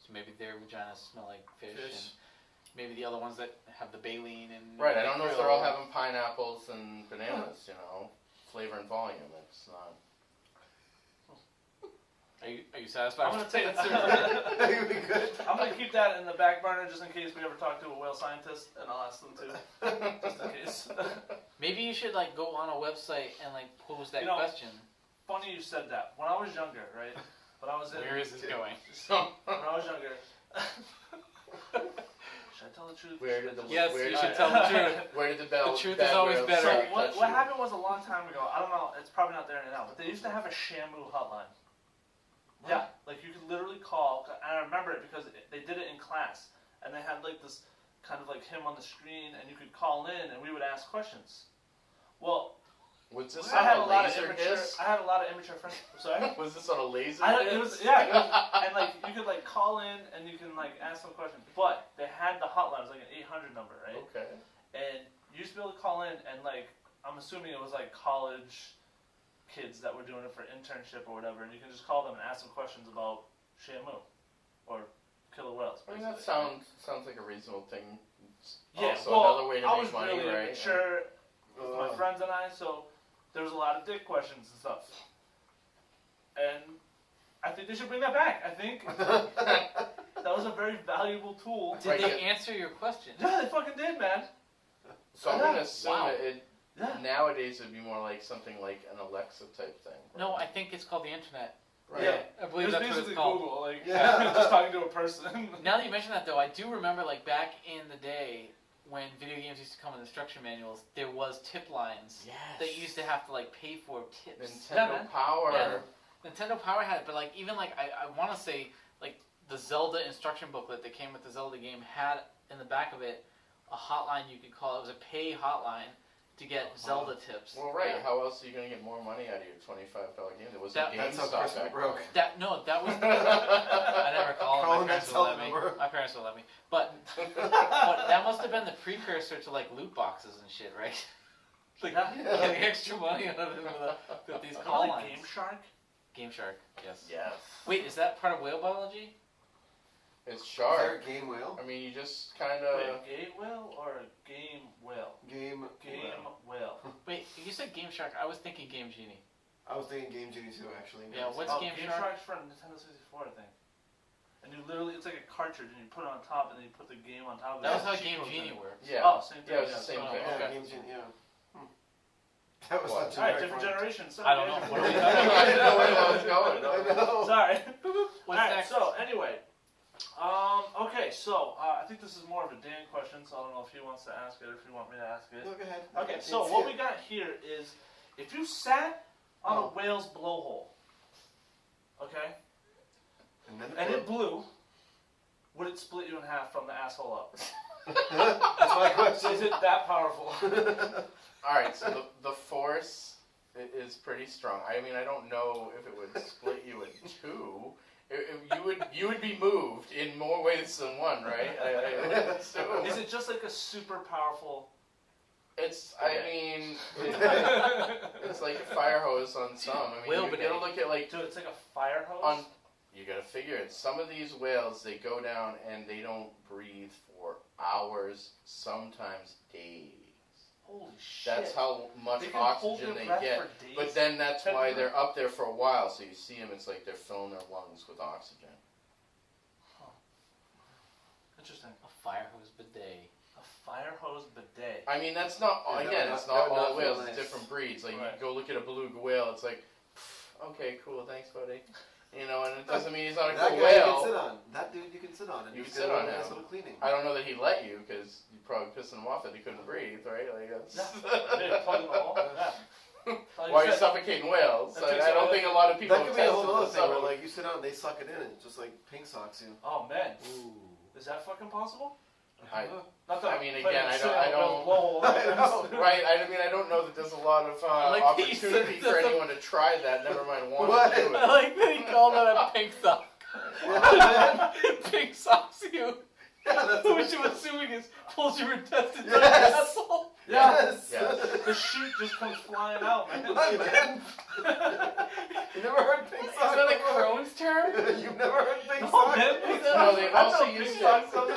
So maybe their vaginas smell like fish, Fish. and maybe the other ones that have the baleen and Right, I don't know if they're all krill. having pineapples and bananas, you know. Flavor and volume, it's not. Are you satisfied? I'm gonna with take that? You'd be good. I'm gonna keep that in the back burner just in case we ever talk to a whale scientist, and I'll ask them too, just in case. Maybe you should like go on a website and like pose that You know, question. Funny you said that. When I was younger, right? When I was in, Where is this going? when I was younger. Should I tell the truth? Where did the Yes, where, you Alright. should tell the truth. Where did the bell? The truth bad is always whale better. So touch what you? happened was a long time ago. I don't know. It's probably not there now. But they used to have a Shamu hotline. Yeah, like you could literally call, and I remember it because they did it in class, and they had like this kind of like him on the screen, and you could call in, and we would ask questions. Well, Was this I on had a a lot of laser immature. disc? I had a lot of immature friends. Sorry. Was this on a laser It disc? was and like you could like call in and you can like ask them questions, but they had the hotline. It was like an 800 number, right? Okay. And you used to be able to call in and like I'm assuming it was like college kids that were doing it for internship or whatever, and you can just call them and ask them questions about Shamu or killer whales. I mean, that basically. sounds like a reasonable thing. Yeah, Also, well, another way to I make was money, really right? immature with my friends and I, so there was a lot of dick questions and stuff. And I think they should bring that back. I think that was a very valuable tool. Did Right, they yeah. answer your question? Yeah, they fucking did, man. So I'm gonna assume Wow. that it Yeah. nowadays it'd be more like something like an Alexa type thing. Right? No, I think it's called the internet. Right. Yeah. I It believe was that's what basically it's called. Google, like Yeah. just talking to a person. Now that you mention that, though, I do remember, like, back in the day when video games used to come with instruction manuals, there was tip lines Yes. that you used to have to, like, pay for tips. Nintendo man. Power. Yeah. Nintendo Power had it, but, like, even, like, I want to say, like, the Zelda instruction booklet that came with the Zelda game had, in the back of it, a hotline you could call. It was a pay hotline to get Zelda tips. Well, right. Yeah. How else are you gonna get more money out of your $25 game? There was That- a That's how GameStop Christmas back broke. then. That was... I never called. Calling My parents that would let Zelda me. number. My parents would let me. But that must have been the precursor to like loot boxes and shit, right? Like Yeah. getting extra money out of them with these call Remember lines. Game Shark? Game Shark, yes. Yes. Wait, is that part of whale biology? It's Is shark. there a game whale? I mean, you just kind of. Wait, gay whale or a game whale? Game whale. Wait, you said Game Shark. I was thinking Game Genie. I was thinking Game Genie too, actually. Yeah, what's Game Shark? Shark's from Nintendo 64, I think. And you literally, it's like a cartridge, and you put it on top, and then you put the game on top of it. That was how Cheat Game codes Genie in it. works. Yeah. Oh, same thing. Yeah, it was the same thing. Yeah, Okay. Game Genie, yeah. That was What? not Alright, generic different one. generations. I don't know. What are we I didn't know where I was going. I know. Sorry. What's Alright, next? so anyway. Okay, so I think this is more of a Dan question, so I don't know if he wants to ask it or if you want me to ask it. No, go ahead. Okay, I so can't what see we it. got here is if you sat on a whale's blowhole, okay, And then and it blew, would it split you in half from the asshole up? That's my question. Is it that powerful? Alright, so the force is pretty strong. I mean, I don't know if it would split you in two. You would be moved in more ways than one, right? I would assume. Is it just like a super powerful? It's, I mean, it's like a fire hose on some. I mean, Whale you bidet. gotta look at like, Dude, it's like a fire hose. on, you gotta figure it. Some of these whales, they go down and they don't breathe for hours, sometimes days. Holy shit. That's how much They can hold oxygen their they breath get. for days. But then that's why they're up there for a while. So you see them, it's like they're filling their lungs with oxygen. Interesting. A fire hose bidet. A fire hose bidet. I mean, that's not, Yeah, again, that it's would not not all feel whales, nice. it's different breeds. Like, Right. you go look at a beluga whale, it's like, okay, cool, thanks, buddy. You know, and it doesn't mean he's not a That cool guy you can sit whale. on. That dude you can sit on. And You just can sit get a on nice him. little cleaning. I don't know that he'd let you, because you're probably pissing him off that he couldn't breathe, right? Like, that's... Maybe plug in the hole. Yeah. Why are you suffocating whales? That takes I don't away- think a lot of people That could be a have whole tested other this thing where out. like you sit on and they suck it in and just like pink socks you. Oh man, Ooh. is that fucking possible? I Not that mean, I'm again, planning to I sit don't- on I a don't- blowhole. I know. Right, I mean, I don't know that there's a lot of Like he said, opportunity for that's a- anyone to try that, never mind want What? to do I it. like that he called that a pink sock. Pink socks you. Yeah, that's Which I'm assuming is pulls your intestines out of Yes. your asshole. Yes. Yes. The chute just comes flying out, man. What, man? You never heard pink Is socks? that a before? Crohn's term? You've never heard pink No, socks? man. No, they've I also know used pink it. socks on the-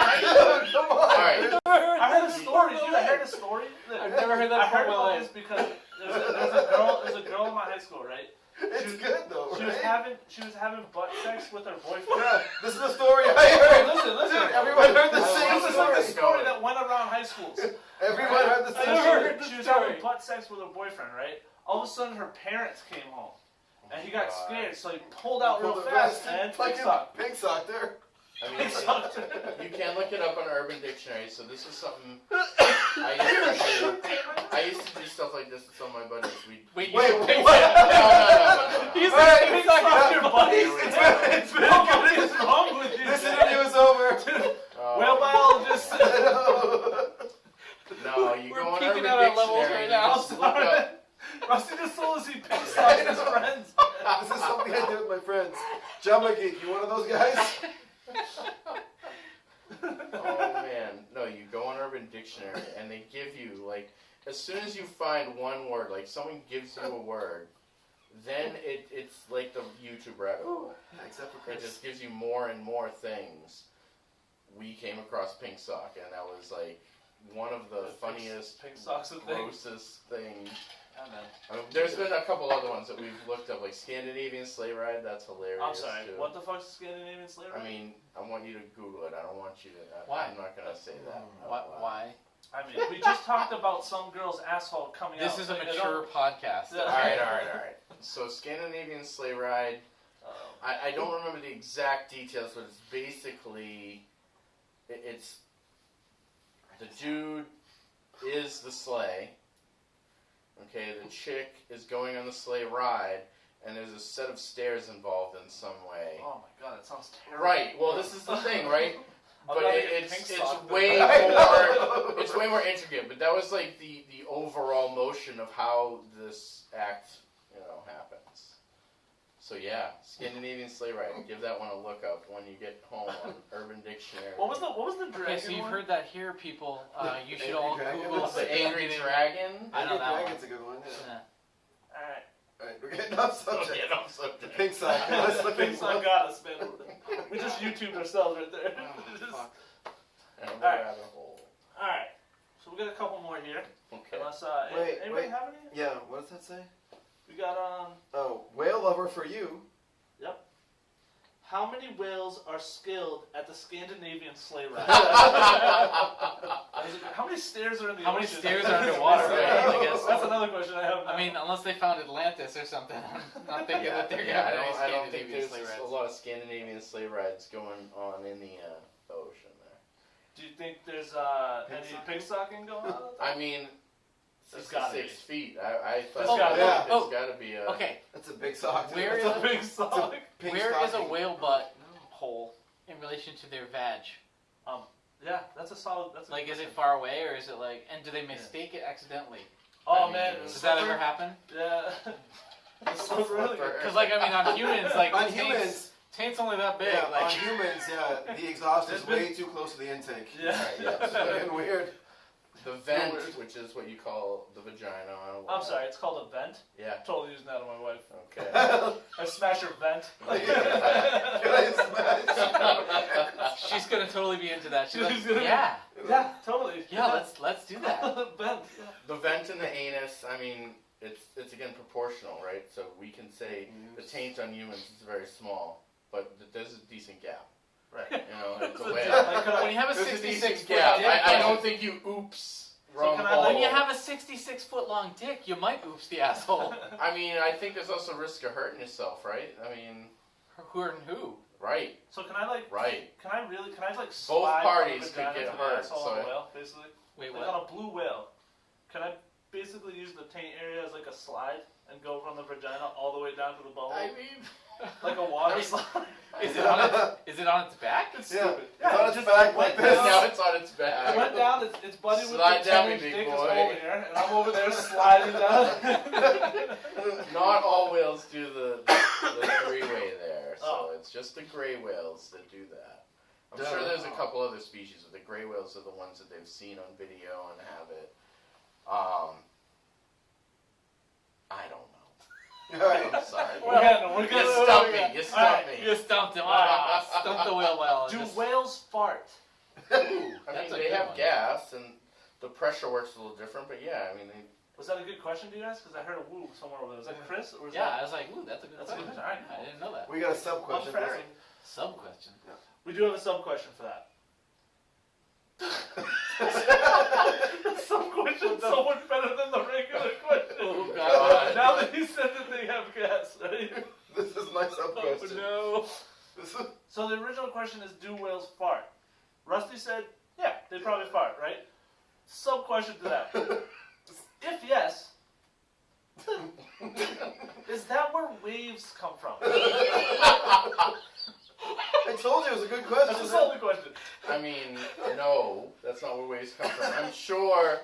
Come on. Alright. I've never heard I heard that a story, before. dude. I heard a story. I've never heard that I before heard in my about life. this because there's a girl in my high school, right? It's good though, She right? was having butt sex with her boyfriend. Yeah, this is the story I heard. Listen. Dude, everyone heard the I same This is like a story. story that went around high schools. Everyone heard the I same never story. heard the She was story. having butt sex with her boyfriend, right? All of a sudden, her parents came home, and he got God. scared, so he pulled out real Pulled the fast rest and fucking pink sock. pink sock there. I mean, Pink sock. you can look it up on Urban Dictionary, so this is something I used to do. I used to do stuff like this with some of my buddies. Wait, you Wait, said pink what? sock. No. He's All right, like pink sock Fuck off your your buddies. buddies. It's been What good. is wrong with you? This Jay? interview is over. Oh, Whale biologist. No, you We're go on peeking Urban out our levels Dictionary right and now. you just look up. Rusty just told us he pink socks his friends. This is something I do with my friends. Jumbo Geek, you one of those guys? Oh man, no, you go on Urban Dictionary and they give you like, as soon as you find one word, like someone gives you a word, then it's like the YouTube rabbit hole. Yeah, except for It Chris. just gives you more and more things. We came across pink sock, and that was like one of the funniest, Pink sock's a thing. grossest things. Yeah, man. I mean, there's been a couple other ones that we've looked up, like Scandinavian sleigh ride. That's hilarious. I'm sorry. Too. What the fuck's Scandinavian slave? I mean, I want you to Google it. I don't want you to. Why? I'm not gonna say that. Why? I mean, we just talked about some girl's asshole coming out. This is a Like, I mature podcast. Yeah. All right. So Scandinavian sleigh ride. don't- I don't remember the exact details, but it's basically it's the dude is the sleigh. Okay, the chick is going on the sleigh ride, and there's a set of stairs involved in some way. Oh my god, that sounds terrible. Right. Well, this is the thing, right? I'd But rather get it's pink sock than- way more it's way more intricate. But that was like the overall motion of how this act happens. So yeah, Scandinavian sleigh ride. Give that one a look up when you get home on Urban Dictionary. What was the dragon Okay, so you've one? heard that here, people. You should Angry all Dragon? Google the Angry Dragon? I know that one. Dragon's a good one, yeah. Yeah. Alright. Alright, we're getting off subject. Get off subject. Pink sock. Let's look Pink sock got us, man. We just YouTubed ourselves right there. Fuck. And a Alright. rabbit hole. Alright, so we got a couple more here. Okay. Unless, Wait, anybody wait. have any? Yeah, what does that say? We got, Oh, whale lover for you. how many whales are skilled at the Scandinavian sleigh ride? How many stairs are in the How many ocean? stairs are underwater, right? I guess. That's another question I have. I mean, unless they found Atlantis or something. I'm not thinking that they're Yeah, gonna I don't think Scandinavian there's sleigh rides. a lot of Scandinavian sleigh rides going on in the ocean there. Do you think there's any pig stocking going on? I mean, There's gotta 6 be. feet. I There's thought gotta be. there's Oh. got to be a. Okay, That's a big sock. dude. Where It's is a big sock. Pink where is a stocking. whale butt hole in relation to their vag? Yeah, that's a solid. That's a Like, good is it question. far away, or is it like, and do they mistake it accidentally? Oh I man, mean, the Does that slipper? ever happen? Yeah. The slipper, really good. Because, like, I mean, on humans, like, On the humans, taint's only that big. yeah, like, on humans, yeah, the exhaust is There's been- way too close to the intake. Yeah. It's fucking weird. The vent, weird. which is what you call the vagina on a whale. I'm sorry, it's called a vent. Yeah. Totally using that on my wife. Okay. I smash her vent. she's gonna totally be into that. She's like, She's gonna be- yeah, Yeah, totally. yeah, let's do that. Vent. Yeah. The vent in the anus. I mean, it's again proportional, right? So we can say the taint on humans is very small, but there's a decent gap. Right. You know, it's a So, whale. like, could When I, you have a There's a 66 decent foot gap. dick, I don't think you oops wrong can I, hole. like, when you have a 66 foot long dick, you might oops the asshole. I mean, I think there's also risk of hurting yourself, right? I mean, Who and who? right, so can I like? right. Can I like slide parties from the could vagina get to the hurt, asshole so- on a whale, basically? Wait, Like what? on a blue whale, can I basically use the taint area as like a slide and go from the vagina all the way down to the bubble? I mean, Like a water I mean, slide? is it on its? Is it on its back? It's Yeah, stupid. it's on its just back went like this. down. Now it's on its It back. went down, it's buddy with Slide the down, 10-inch big dick is boy. over here, and I'm over there sliding down. Not all whales do the three-way there, so Oh. it's just the gray whales that do that. I'm Duh. sure there's a couple other species, but the gray whales are the ones that they've seen on video and have it. I don't know. Alright. I'm sorry. We're You good. stumped me. You stumped me. You stumped him. Ah, stumped the whale well. Do Just- whales fart? I mean, That's a they good have one. gas and the pressure works a little different, but yeah, I mean, they, Was that a good question to you guys? Because I heard a woo somewhere over there. Was that Chris? Or was Yeah, that... I was like, ooh, that's a good That's a question. good question. Alright, I didn't know that. We got a sub question. Well, fair. Sub question. We do have a sub question for that. Some question's so much better than the regular question. Oh god. Now that he said that they have gas, right? This is my sub question. no. This is, So the original question is, do whales fart? Rusty said, yeah, they probably fart, right? Sub question to that. If yes, is that where waves come from? I told you it was a good question. That's a solid question. I mean, no, that's not where waves come from. I'm sure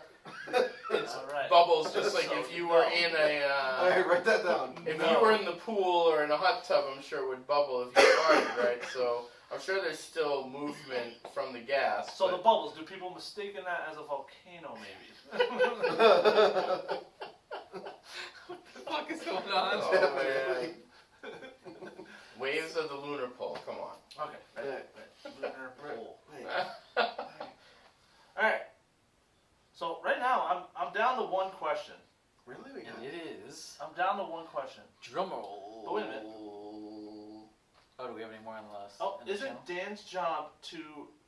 it's Alright. bubbles, just like So, if you were no. in a. Alright, write that down. If No. you were in the pool or in a hot tub, I'm sure it would bubble if you farted, right? So I'm sure there's still movement from the gas. So but the bubbles, do people mistaken that as a volcano maybe? What the fuck is going on? Oh, Definitely. waves of the lunar pole. Come on. Okay. Yeah. Lunar pole. Hey. Alright. So right now I'm down to one question. Really? We got And it is I'm down to one question. drum roll. But wait a minute. Oh, do we have any more on the list? Oh, in the is it channel? Dan's job to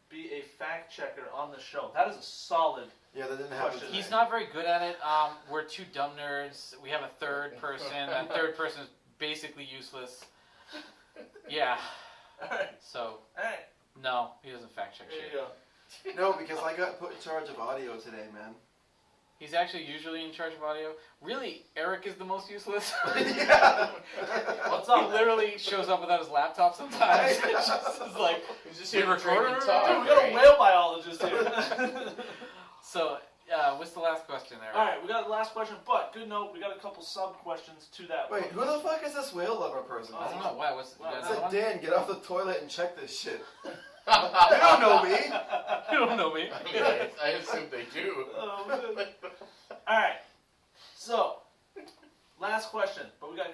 be a fact checker on the show? That is a solid. Yeah, that didn't happen Question. today. He's not very good at it. We're two dumb nerds. We have a third person. That third person is basically useless. Yeah. Alright. So Alright. no, he doesn't fact check There shit. you go. No, because I got put in charge of audio today, man. He's actually usually in charge of audio. Really, Eric is the most useless. Yeah. What's He up? literally shows up without his laptop sometimes. It's just is like, He's just We here to drink recording and or- talk. Dude, we got a right? whale biologist here. so, what's the last question there? Alright, we got the last question, but good note, we got a couple sub questions to that. Wait, who the fuck is this whale lover person? I don't know. Why? What's you Wow. got I another said, one? Dan, get off the toilet and check this shit. You don't know me. You don't know me. I assume they do. Oh, good. Alright, so, last question, but we got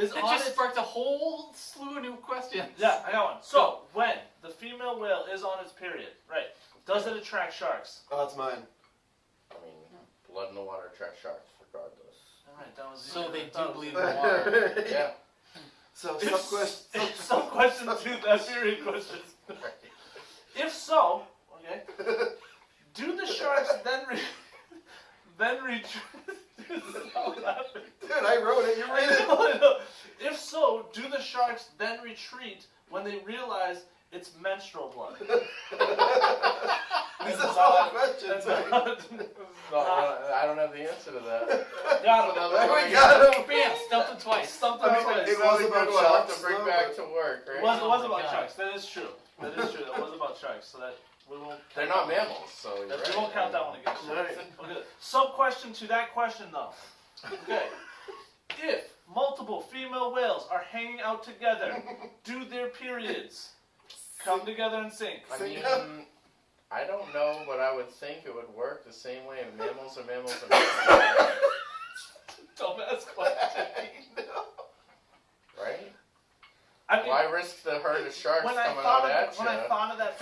is It on just its... sparked a whole slew of new questions. Yeah, I got one. So, when the female whale is on its period, right, does it attract sharks? Oh, it's mine. I mean, blood in the water attracts sharks, regardless. Alright, that was So easier they than I do thought it was bleed in gonna the water. Yeah. So, If- sub-question. Some question to that period questions. If so, okay, do the sharks then retreat? Stop laughing. Dude, I wrote it. You I read it. know, I know. If so, do the sharks then retreat when they realize it's menstrual blood? These are all questions. That's Right? I don't have the answer to that. Got him. We got him. Bam! Stumped it twice. Stumped I him mean, twice. it That was a about good one. I'll have sharks, to bring though, back but- to work, right? It was Oh my about God. sharks. That is true. That is true. That was about sharks. So that we won't. They're not mammals, so you're We right. won't count that one against you. Right. Okay. Sub question to that question though. Okay. If multiple female whales are hanging out together, do their periods come together in sync? I mean, I don't know, but I would think it would work the same way if mammals are mammals and mammals, Dumbass question. right? I mean, Why risk the herd of sharks when I coming thought out of at when I you? thought of that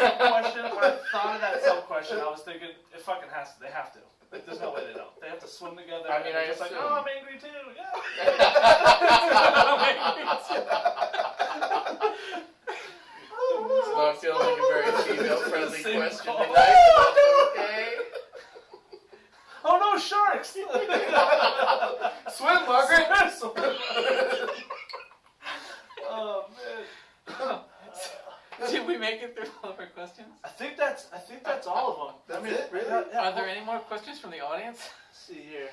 sub question, I was thinking it fucking has to. They have to. Like, there's no way they don't. They have to swim together. I mean, and they're I just like, assume. oh, I'm angry too. Yeah. It's not feeling like a very female-friendly Same question call. tonight, but that's okay. Oh no, sharks! Swim, Margaret. Oh man. Did we make it through all of our questions? I think that's all of them. That's I mean, it? Really? Yeah, Are there any more questions from the audience? Let's see here.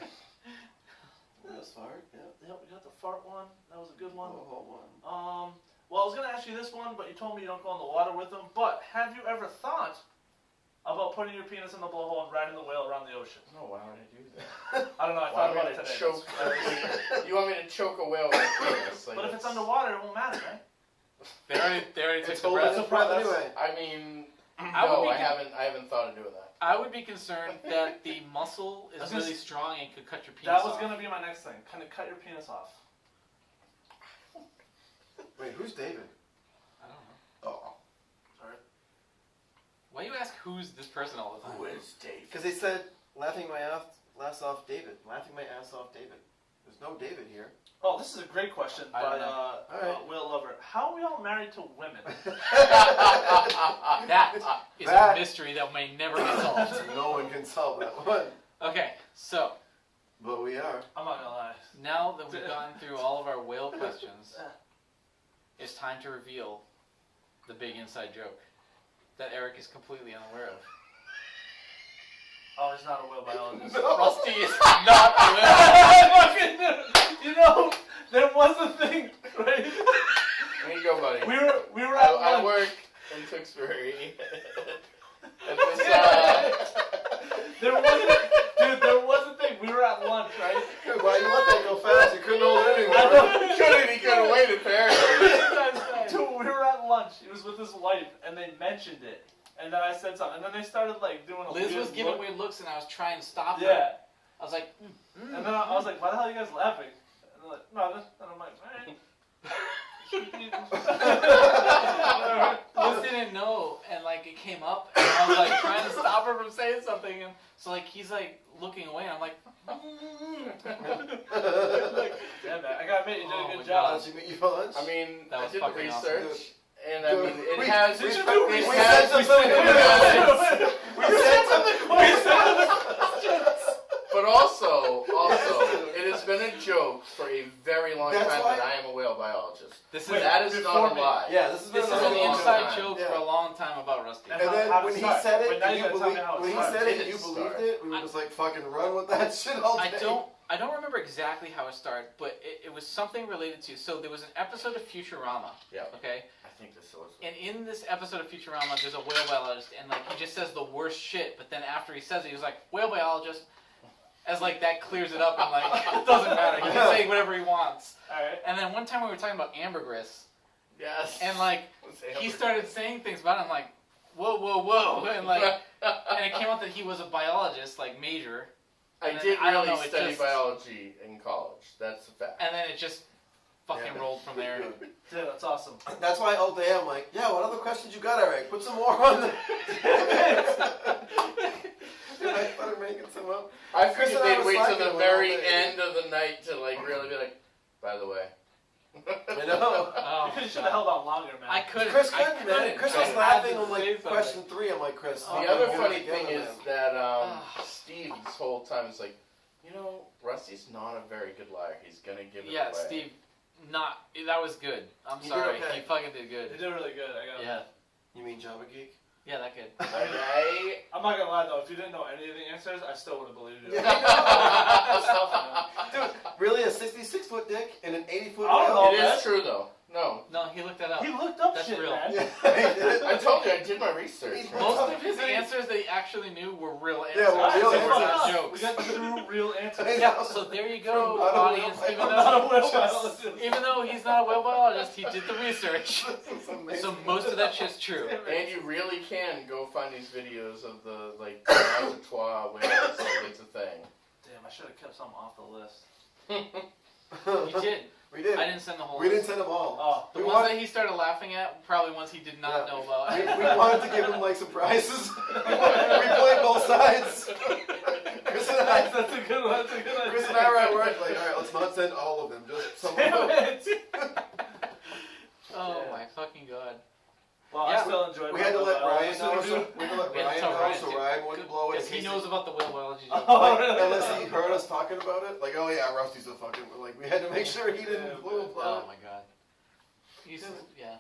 That's hard. Yeah. Yep, we got the fart one. That was a good one. Oh, one. Well, I was gonna ask you this one, but you told me you don't go in the water with them. But have you ever thought about putting your penis in the blowhole and riding the whale around the ocean? No, why would I do that? I don't know. I Why thought would about I it today. choke? You want me to choke a whale with a penis? Like, But if it's that's- underwater, it won't matter, right? They already took It's the holding breath. its breath anyway. I mean, I would no, be I haven't thought of doing that. I would be concerned that the muscle I was is gonna really s- strong and could cut your penis That was off. gonna be my next thing. Can it cut your penis off? Wait, who's David? I don't know. Oh. Sorry. Why you ask who's this person all the time? Who is Dave? Because they said, laughing my ass off David. Laughing my ass off David. There's no David here. Oh, this is a great question I by don't know. Alright. Will Lover. How are we all married to women? That is That- a mystery that may never be solved. No one can solve that one. Okay, so But we are. I'm not gonna lie. now that we've gone through all of our whale questions, it's time to reveal the big inside joke that Eric is completely unaware of. Oh, he's not a whale biologist. Rusty is not a whale. I fucking knew. You know, there was a thing, right? There you go, buddy. We were at I lunch. work in Tewksbury. At this, There was a thing. We were at lunch, right? Dude, why you let that go fast? You couldn't hold it I anymore. he couldn't wait apparently. Dude, we were at lunch. He was with his wife, and they mentioned it. And then I said something, and then they started like doing a Liz weird was giving look. weird looks and I was trying to stop her. Yeah. I was like, And then I was like, why the hell are you guys laughing? And they're like, nothing. And I'm like, alright. Liz didn't know, and like it came up, and I was like trying to stop her from saying something, and so like he's like looking away, and I'm like, Like, damn it. I gotta admit, you did Oh a my good job. Did you meet you for lunch? I mean, That I was did the fucking research, awesome. and I mean, it We- has. did you it do- we has- said something. We said something. But also, it has been a joke for a very long That's time why- that I am a whale biologist. this is Wait, That is before not a me. lie. Yeah, this has been this is been an a long inside time. joke Yeah. for a long time about Rusty. And And how then to when he start. said it, But now and you you gotta tell me believed, how it when he started. said it, Did you it believed start? it. We were just like fucking run with that shit all day. I don't remember exactly how it started, but it was something related to. So there was an episode of Futurama. Yeah. Okay. I think this was. And in this episode of Futurama, there's a whale biologist, and like he just says the worst shit. But then after he says it, he's like whale biologist, as like that clears it up, and like it doesn't matter. He can say whatever he wants. Alright. And then one time we were talking about ambergris, Yes. and like he started saying things about it. I'm like, whoa, whoa, whoa, and like, and it came out that he was a biologist, like major. I and did I don't really know, it study just- biology in college. That's a fact. And then it just fucking rolled from there. Dude, that's awesome. That's why all day I'm like, yeah, what other questions you got, Eric? Put some more on there. And I started making some up. I Chris figured and I they'd were wait till slacking the all very day. end of the night to like really be like, by the way. I know. Oh, You should have held on longer, man. I couldn't. Chris I couldn't, man. Chris I was had laughing to on say like something. question 3. I'm like, Chris. The Oh, other get it funny together, thing is man. that Steve this whole time is like, you know, Rusty's not a very good liar. He's gonna give it Yeah, away. Steve. That was good. I'm He did sorry. okay. He fucking did good. You did really good. I got it. Yeah. You mean Java Geek? Yeah, that good. I'm not gonna lie though. If you didn't know any of the answers, I still would have believed you. Dude, really a 66-foot dick and an 80-foot I don't know. It man. is true though. No. No, he looked that up. He looked up That's shit, real. man. Yeah, I told you I did my research. Most of his answers that he actually knew were real answers. Yeah, well, Alright, real so They were fuck not us. jokes. We got 2 real answers. Yeah, so there you go, Not a audience. whale Even Not a though, whale biologist. even though he's not a whale biologist, he did the research. This is amazing. So most of that shit's true. And you really can go find these videos of the like trois whales. Like it's a thing. Damn, I should have kept something off the list. You did. We did. I didn't send the whole We list. didn't send them all. Oh, The we ones wanted, that he started laughing at, probably ones he did not Yeah. know about. we wanted to give him like surprises. We played both sides. Chris and I. that's a good one. That's a good one. Chris and I were at work like, all right, let's not send all of them, just some of Damn them. it. Oh Yeah. my fucking god. Well, Yeah, I still enjoyed. We had to let Ryan know. So, So we had to let We had to Ryan tell know, Ryan so too. Ryan wouldn't blow it. Because he knows about the whale biology joke. Oh, Like, really? unless he heard us talking about it, like, oh yeah, Rusty's a fucking. Like, we had to make sure he Yeah, didn't blow Oh it. my god. He's, yeah.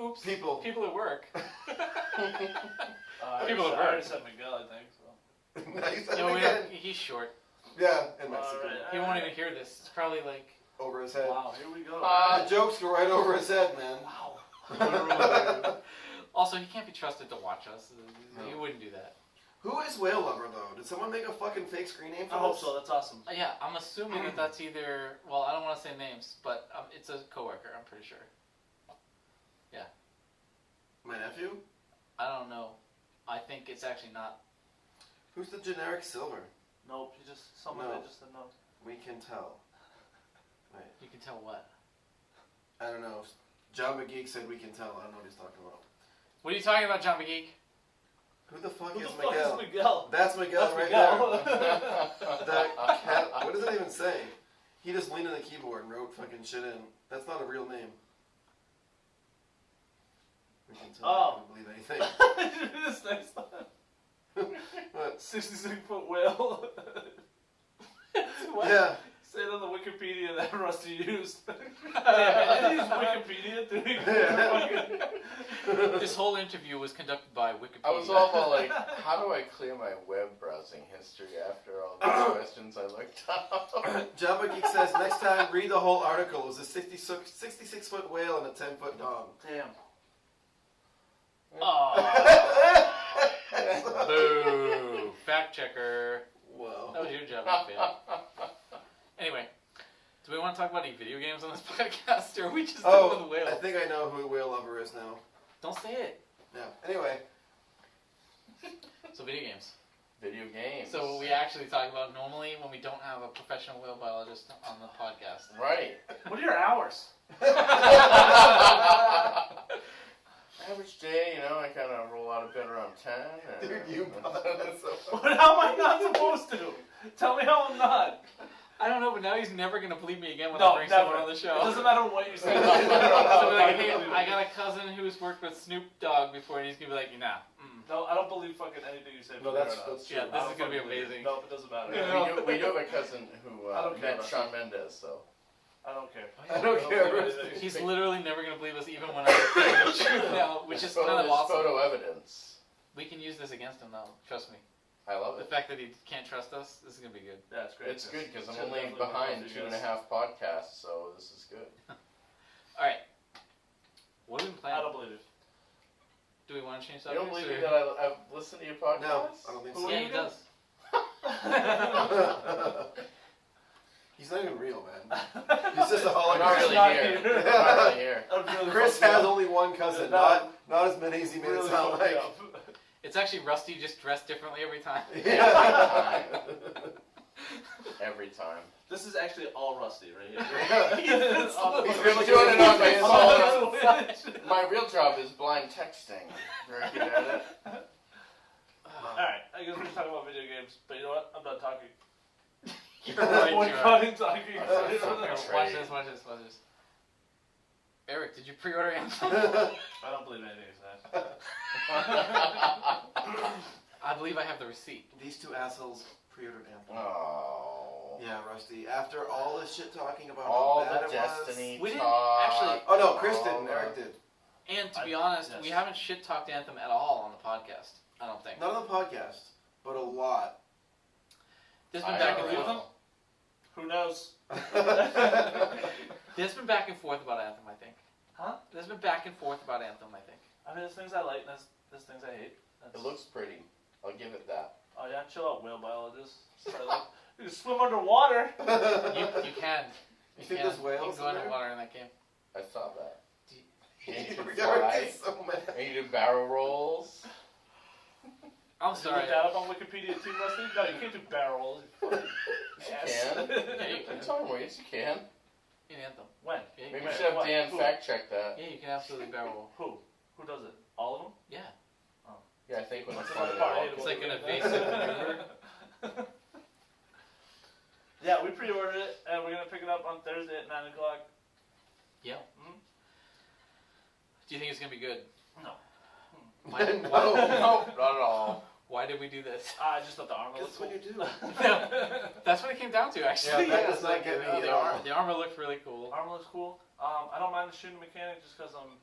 Oops. People. People at work. People at I work. already said Miguel, I think. So. Nice. You know, he's short. Yeah, in Mexico. Alright. He won't even hear this. It's probably like. Over his head. Wow, here we go. The jokes go right over his head, man. Wow. Also, he can't be trusted to watch us. He No. wouldn't do that. Who is Whale Lover though? Did someone make a fucking fake screen name for I hope this? so. That's awesome. Yeah, I'm assuming that that's either. Well, I don't want to say names, but it's a coworker. I'm pretty sure. My nephew? I don't know. I think it's actually not. Who's the generic silver? Nope. You just someone No. that just said no. We can tell. Wait, You can tell what. I don't know. John McGeek said we can tell. I don't know what he's talking about. What are you talking about, John McGeek? Who the fuck Who is the fuck Miguel? is Miguel? That's Miguel That's right Miguel. there. The cat. What does it even say? He just leaned on the keyboard and wrote fucking shit in. That's not a real name. We can tell. Oh. I don't believe anything. This next time. What? 66-foot whale. What? Yeah. Say it on the Wikipedia that Rusty used. Damn, I didn't use Wikipedia to This whole interview was conducted by Wikipedia. I was all about like, how do I clear my web browsing history after all these questions I looked up? John McGeek says next time read the whole article. It was a 66-foot whale and a 10-foot dog. Damn. Oh. Boo. Fact checker. Whoa. That was your job, not fail. Anyway, do we want to talk about any video games on this podcast, or are we just done with the Oh, whale? I think I know who Whale Lover is now. Don't say it. Yeah. Anyway. So video games. Video games. So what we actually talk about normally when we don't have a professional whale biologist on the podcast. Right. What are your hours? Average day, you know, I kind of roll out of bed around 10. And, Dude, you that's so How am I not supposed to? Tell me how I'm not. I don't know, but now he's never gonna believe me again when No, I bring never. someone on the show. It doesn't matter what you say. So I'll be like, hey, I got a cousin who's worked with Snoop Dogg before, and he's gonna be like, nah. No, I don't believe fucking anything you say. No, believe that's it or not. true. Yeah, I this don't is gonna be fucking believe amazing. it. No, it doesn't matter. Yeah. we do have a cousin who I don't care met about Shawn Mendes, so. I don't care. I don't care. believe anything. He's literally never gonna believe us, even when I tell the truth now, which is kind of There's awesome. photo evidence. We can use this against him now. Trust me. I love The it. fact that he can't trust us, this is gonna be good. Yeah, it's great. It's good because Should I'm only definitely behind work with you 2.5 podcasts, so this is good. All right. What do we guys. I plan? don't believe it. Do we want to change You don't subjects? believe me or- that I've listened to your podcast? No, I don't think so. Yeah, he does. He's not even real, man. He's just a I'm not hologram. really not here. here. I'm not really here. That really Chris fucked me has up. only one cousin, No. not as many as he made it Really sound fucked me like. up. It's actually Rusty, just dressed differently every time. Yeah. every time. This is actually all Rusty right here. He's been doing it on my phone. My real job is blind texting. I'm very good at it. Alright, I guess we're just talking about video games, but you know what? I'm done talking. You're right, We're you are. cutting talking. That's so Here, betrayed. watch this. Eric, did you pre-order Anthem? I don't believe anything he said. I believe I have the receipt. These two assholes pre-ordered Anthem. Oh. Yeah, Rusty. After all this shit talking about All how bad the it Destiny We didn't talk. actually- was. Oh no, Chris all didn't. the- Eric did. And to be honest, we haven't shit-talked Anthem at all on the podcast. I don't think. Not on the podcast, but a lot. There's been I back and don't forth. know. Who knows? There's been back and forth about Anthem, I think. Huh? There's been back and forth about Anthem, I think. I mean, there's things I like, and there's things I hate. It looks pretty. I'll give it that. Oh yeah, chill out, whale biologists. Sorry, like, you can swim underwater. You can. You think there's whales You can go in there? underwater in that game. I saw that. And you can Eric fly. is so mad. And you do barrel rolls. I'm Did you sorry. look that up on Wikipedia too, Rusty? No, you can't do barrel rolls. You fucking You ass. can. Yeah, you What are you can. talking about? Yes, you can. In Anthem. When? Yeah, you Maybe can. we should have What? Dan Who? fact check that. Yeah, you can absolutely barrel roll. Who? Who does it? All of them? Yeah. Yeah, I think when What's it's another on part? the It's like an evasive maneuver. Yeah, we pre-ordered it, and we're gonna pick it up on Thursday at 9 o'clock. Yeah. Mhm. Do you think it's gonna be good? No. Why, No. No, not at all. why did we do this? I just thought the armor That's looked what cool. you do. No, that's what it came down to, actually. Yeah, that It's does not like, get me the, either. the armor looked really cool. Armor looks cool. I don't mind the shooting mechanic just because I'm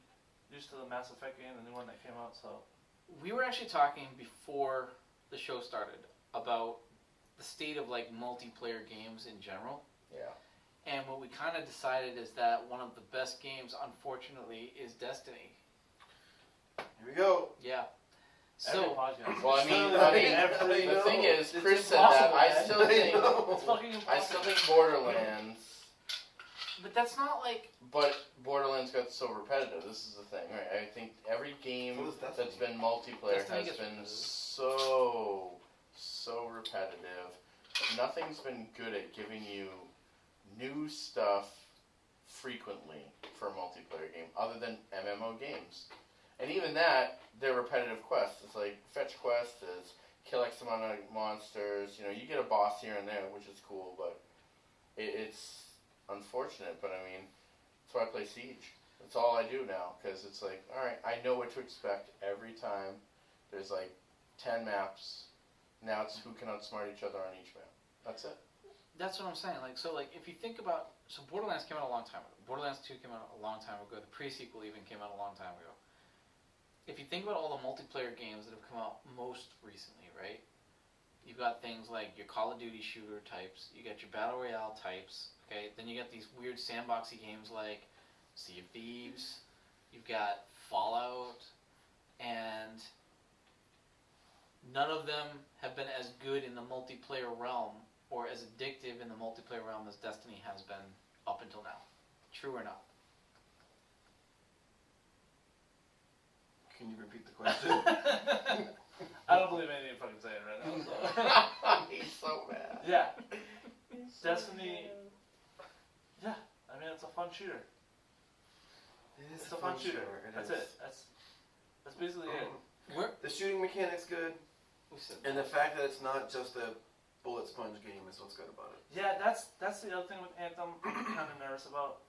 used to the Mass Effect game, the new one that came out. So We were actually talking before the show started about the state of like multiplayer games in general. Yeah. And what we kind of decided is that one of the best games, unfortunately, is Destiny. Here we go. Yeah. every So, podcast. Well, I mean, Every- the thing is, It's Chris said that. impossible, I man. still think, It's fucking impossible. I still think Borderlands, but that's not like but Borderlands got so repetitive. This is the thing, right? I think every game So does Destiny. that's been multiplayer Destiny has gets been repetitive. so repetitive. Nothing's been good at giving you new stuff frequently for a multiplayer game, other than MMO games. And even that, they're repetitive quests. It's like fetch quest is kill X amount of monsters. You know, you get a boss here and there, which is cool, but it's unfortunate. But I mean, that's why I play Siege. That's all I do now, because it's like, all right, I know what to expect every time. There's like 10 maps. Now it's who can outsmart each other on each map. That's it. that's what I'm saying. Like so, like if you think about Borderlands came out a long time ago. Borderlands 2 came out a long time ago. The pre-sequel even came out a long time ago. If you think about all the multiplayer games that have come out most recently, right? You've got things like your Call of Duty shooter types. You got your Battle Royale types. Okay, then you got these weird sandboxy games like Sea of Thieves. You've got Fallout, and none of them have been as good in the multiplayer realm or as addictive in the multiplayer realm as Destiny has been up until now. True or not? Can you repeat the question? I don't believe anything you fucking saying right now. So. He's so mad. Yeah. Destiny. Yeah, I mean it's a fun shooter. It's a fun shooter. That's it. That's basically it. The shooting mechanic's good, We said and the fact that it's not just a bullet sponge game is what's good about it. Yeah, that's the other thing with Anthem I'm kind of nervous about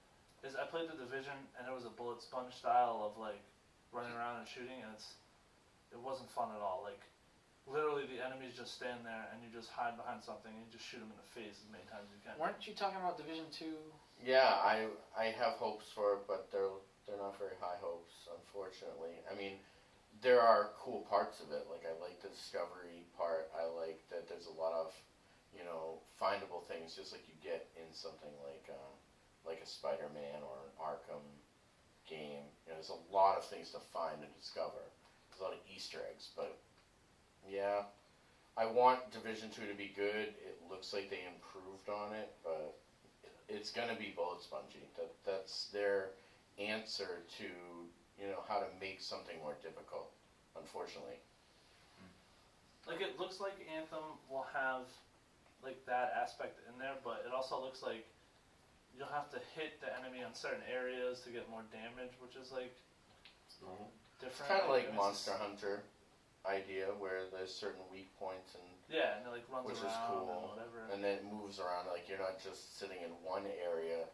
is I played the Division and it was a bullet sponge style of like running around and shooting, and it wasn't fun at all. Like literally the enemies just stand there and you just hide behind something and you just shoot them in the face as many times as you can. Weren't you talking about Division 2? Yeah, I have hopes for it, but they're not very high hopes, unfortunately. I mean, there are cool parts of it. Like I like the discovery part. I like that there's a lot of, you know, findable things, just like you get in something like a Spider-Man or an Arkham game. You know, there's a lot of things to find and discover. There's a lot of Easter eggs, but yeah, I want Division 2 to be good. It looks like they improved on it, but it's gonna be bullet spongy. That's their answer to, you know, how to make something more difficult, unfortunately. Like it looks like Anthem will have like that aspect in there, but it also looks like you'll have to hit the enemy on certain areas to get more damage, which is like It's different. kind of like It's Monster Hunter idea, where there's certain weak points and yeah, and it like runs which around is cool, and whatever. and then it moves around. Like you're not just sitting in one area,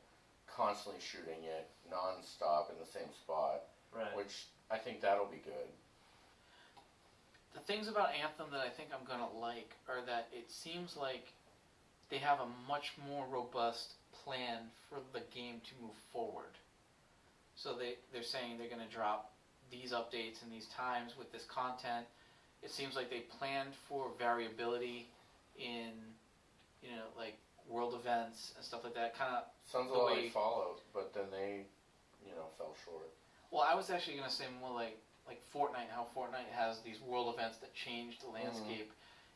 constantly shooting it non-stop in the same spot. Right. Which I think that'll be good. The things about Anthem that I think I'm gonna like are that it seems like they have a much more robust plan for the game to move forward. So they're saying they're gonna drop these updates in these times with this content. It seems like they planned for variability in, like world events and stuff like that. Kind of. Sounds a The lot way- like Fallout, but then they, fell short. Well, I was actually gonna say more like Fortnite. How Fortnite has these world events that change the landscape,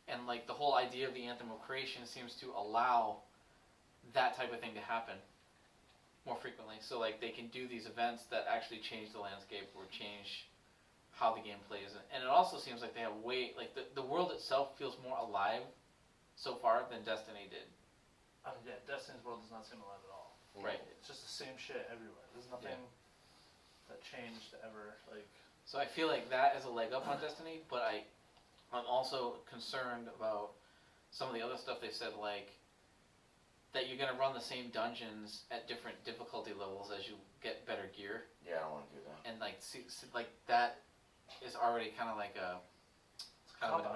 and like the whole idea of the Anthem of Creation seems to allow that type of thing to happen more frequently. So like they can do these events that actually change the landscape or change how the game plays, and it also seems like they have the world itself feels more alive so far than Destiny did. Yeah, Destiny's world does not seem alive at all. Right. It's just the same shit everywhere. There's nothing that changed ever. Like. So I feel like that is a leg up on Destiny, but I'm also concerned about some of the other stuff they said, like that you're gonna run the same dungeons at different difficulty levels as you get better gear, Yeah, I don't want to do that. and like see, like that is already kind of like a kind of Cop-out. I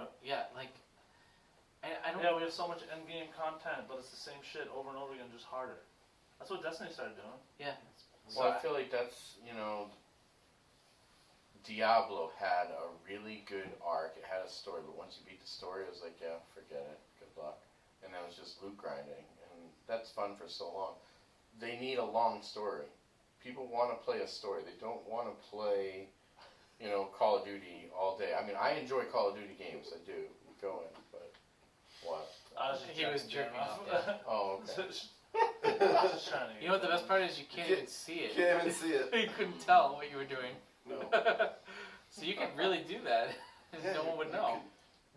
don't. Yeah, we have so much end-game content, but it's the same shit over and over again, just harder. That's what Destiny started doing. Yeah. Well, I feel like that's, Diablo had a really good arc. It had a story, but once you beat the story, it was like, yeah, forget it. Good luck. And that was just loot grinding. And that's fun for so long. They need a long story. People want to play a story. They don't want to play, Call of Duty all day. I mean, I enjoy Call of Duty games. I do. Go in, but what? He was jerking off. Yeah. Oh, okay. You know what the best part is? You can't even see it. Can't even see it. You couldn't tell what you were doing. No. So you could really do that, and Yeah, no one would you know.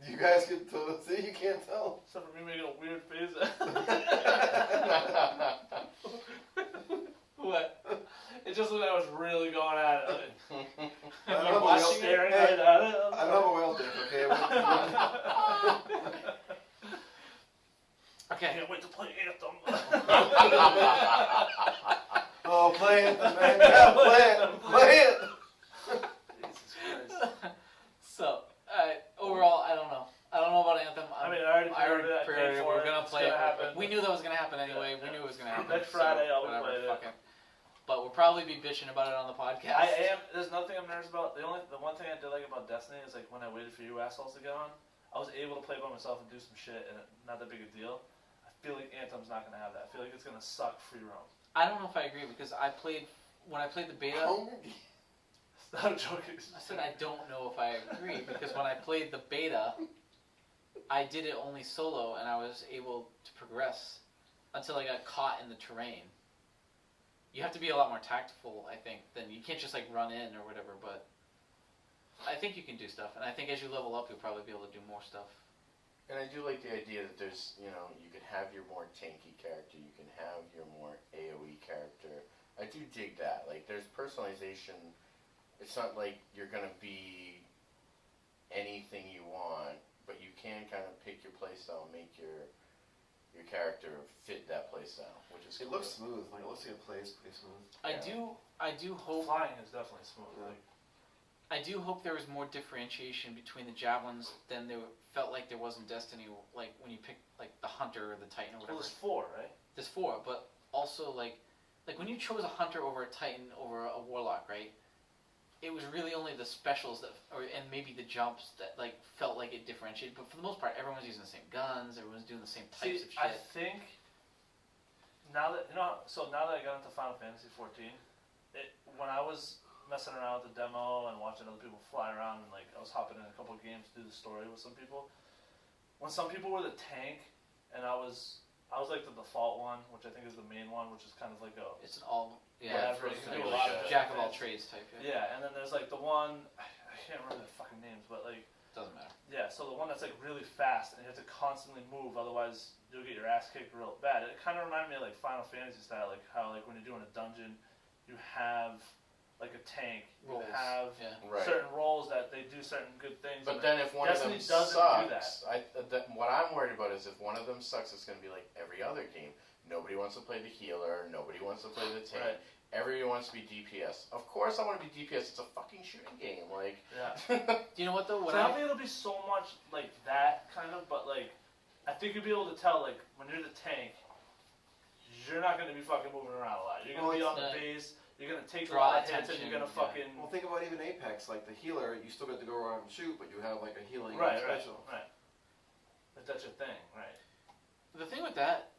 You guys could totally see. You can't tell. Except for me making a weird face. What? It just looked like I was really going at it. I don't have a Watching whale- staring hey, right at it. I don't have a whale dick, okay? I Okay. can't wait to play Anthem. Oh, play it, man. Yeah, play it. Play it. Jesus Christ. So, overall, I don't know. I don't know about Anthem. I mean, I already pre-ordered it. I paid pre-ordered it. for We're it. gonna It's play gonna it. happen. We knew that was gonna happen anyway. Yeah, We yeah. knew it was gonna happen. Next Friday, so I'll be whatever, playing it. fuck it. But we'll probably be bitching about it on the podcast. I am. There's nothing I'm nervous about. The one thing I did like about Destiny is like when I waited for you assholes to get on, I was able to play by myself and do some shit, and not that big a deal. I feel like Anthem's not gonna have that. I feel like it's gonna suck free roam. I don't know if I agree because when I played the beta. It's not a joke. I said I don't know if I agree because when I played the beta, I did it only solo and I was able to progress until I got caught in the terrain. You have to be a lot more tactful, I think, than you can't just like run in or whatever, but I think you can do stuff, and I think as you level up, you'll probably be able to do more stuff. And I do like the idea that there's, you can have your more tanky character, you can have your more AoE character. I do dig that. Like, there's personalization. It's not like you're going to be anything you want, but you can kind of pick your playstyle and make your character fit that playstyle, which is It cool. looks smooth. Like, it looks like it plays pretty smooth. I do hope Flying is definitely smooth. Yeah. Like, I do hope there was more differentiation between the javelins than there felt like there was in Destiny. Like when you pick like the hunter or the titan or well, whatever. there's 4, right? There's 4, but also like when you chose a hunter over a titan over a warlock, right? It was really only the specials and maybe the jumps that like felt like it differentiated. But for the most part, everyone's using the same guns. Everyone's doing the same types of shit. I think now that now that I got into Final Fantasy 14, when I was messing around with the demo and watching other people fly around and like I was hopping in a couple of games to do the story with some people. When some people were the tank and I was like the default one, which I think is the main one, which is kind of like a It's an all whatever, it's you can really do a lot of good. jack of all different trades type. things. Yeah, and then there's like the one I can't remember the fucking names, but like Doesn't matter. Yeah, so the one that's like really fast and you have to constantly move, otherwise you'll get your ass kicked real bad. It kind of reminded me of like Final Fantasy style, like how like when you're doing a dungeon, you have like a tank, you Roles. have Right. certain roles that they do certain good things. But and then if one Destiny of them doesn't do sucks, what I'm worried about is if one of them sucks, it's going to be like every other game. Nobody wants to play the healer. Nobody wants to play the tank. Right. Everybody wants to be DPS. Of course I want to be DPS. It's a fucking shooting game. Like, Yeah. Do you know what though? So I don't think it'll be so much like that kind of, but like I think you'll be able to tell like when you're the tank, you're not going to be fucking moving around a lot. You're going to be on the base. You're going to take a Draw lot of hits and you're going to attention, fucking. Well, think about even Apex. Like the healer, you still get to go around and shoot, but you have like a healing Right. special. If that's your thing, right? The thing with that,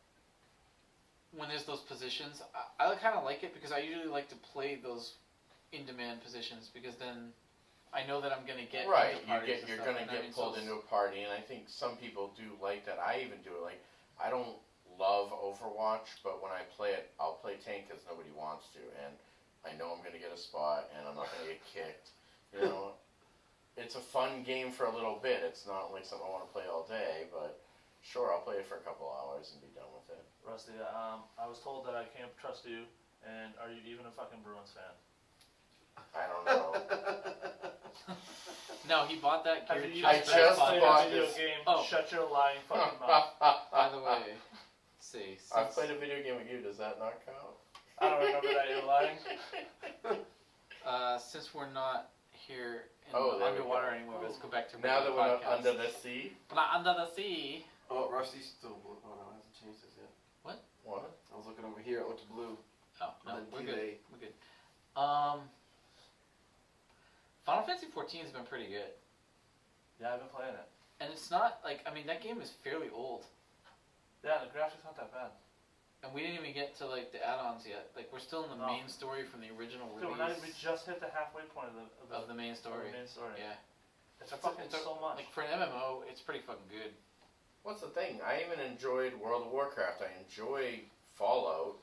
when there's those positions, I kind of like it because I usually like to play those in-demand positions because then I know that I'm gonna get right, into parties and you're stuff, going to and I get mean, pulled so into a party, and I think some people do like that. I even do it. Like, I don't love Overwatch, but when I play it, I'll play tank because nobody wants to, and I know I'm going to get a spot, and I'm not going to get kicked. You know, it's a fun game for a little bit. It's not like something I want to play all day, but sure, I'll play it for a couple hours and be done with it. Rusty, I was told that I can't trust you, and are you even a fucking Bruins fan? I don't know. No, he bought that gear Have you I used just played bought a video this- game? Oh. Shut your lying fucking mouth. By the way, let's see. I've Since, played a video game with you. Does that not count? I don't remember that you're lying. since we're not here in Oh, there we underwater go. anymore, let's go back to Now that regular we're not podcast. under the sea. We're not under the sea. Oh, Rusty's still blue. Oh no, it hasn't changed this yet. What? I was looking over here. It looked blue. Oh no, And then we're good. T-Day. We're good. Final Fantasy 14 has been pretty good, Yeah, I've been playing it. and it's not like that game is fairly old, Yeah, the graphics not that bad. and we didn't even get to like the add-ons yet. Like we're still in the No. main story from the original Dude, release we just hit the halfway point of the main of story. the main story. Yeah, It's fucking so much. like for an MMO, it's pretty fucking good. What's the thing? I even enjoyed World of Warcraft. I enjoy Fallout.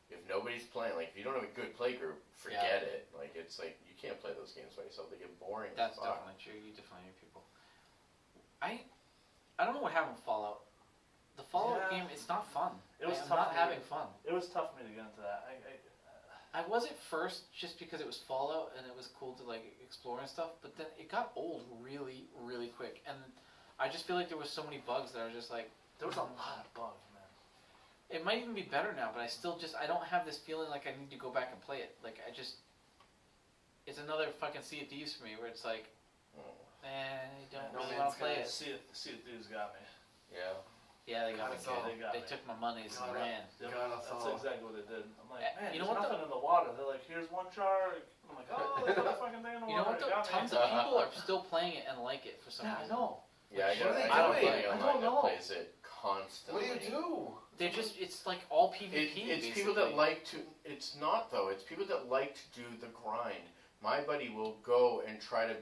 If nobody's playing, like, if you don't have a good play group, forget it. Like, it's like, you can't play those games by yourself. They get boring. That's as fuck. definitely true. You definitely need people. I don't know what happened with Fallout. The Fallout Yeah. game, it's not fun. It was I'm tough not to having do. fun. It was tough for me to get into that. I was at first just because it was Fallout and it was cool to like explore and stuff, but then it got old really, really quick, and I just feel like there was so many bugs that I was just like, There was a lot of bugs, man. it might even be better now, but I don't have this feeling like I need to go back and play it. Like it's another fucking Sea of Thieves for me, where it's like, I don't No really Man's want to play Sky. it. See the dudes got me. Yeah. Yeah, they got me That's all. good. They got They me. took my monies and Got it. ran. Yep, God, that's that's all. exactly what they did. I'm like, man, you know there's what nothing in the water. They're like, here's one jar. I'm like, oh, there's a fucking thing in the You know water. what though? Got me. Tons of people are still playing it and like it for some Yeah, I reason. know. Yeah, What are they I don't doing? play I online don't that know. plays it What constantly. do you do? It's like all PvP. It's people that like to. It's not though. It's people that like to do the grind. My buddy will go and try to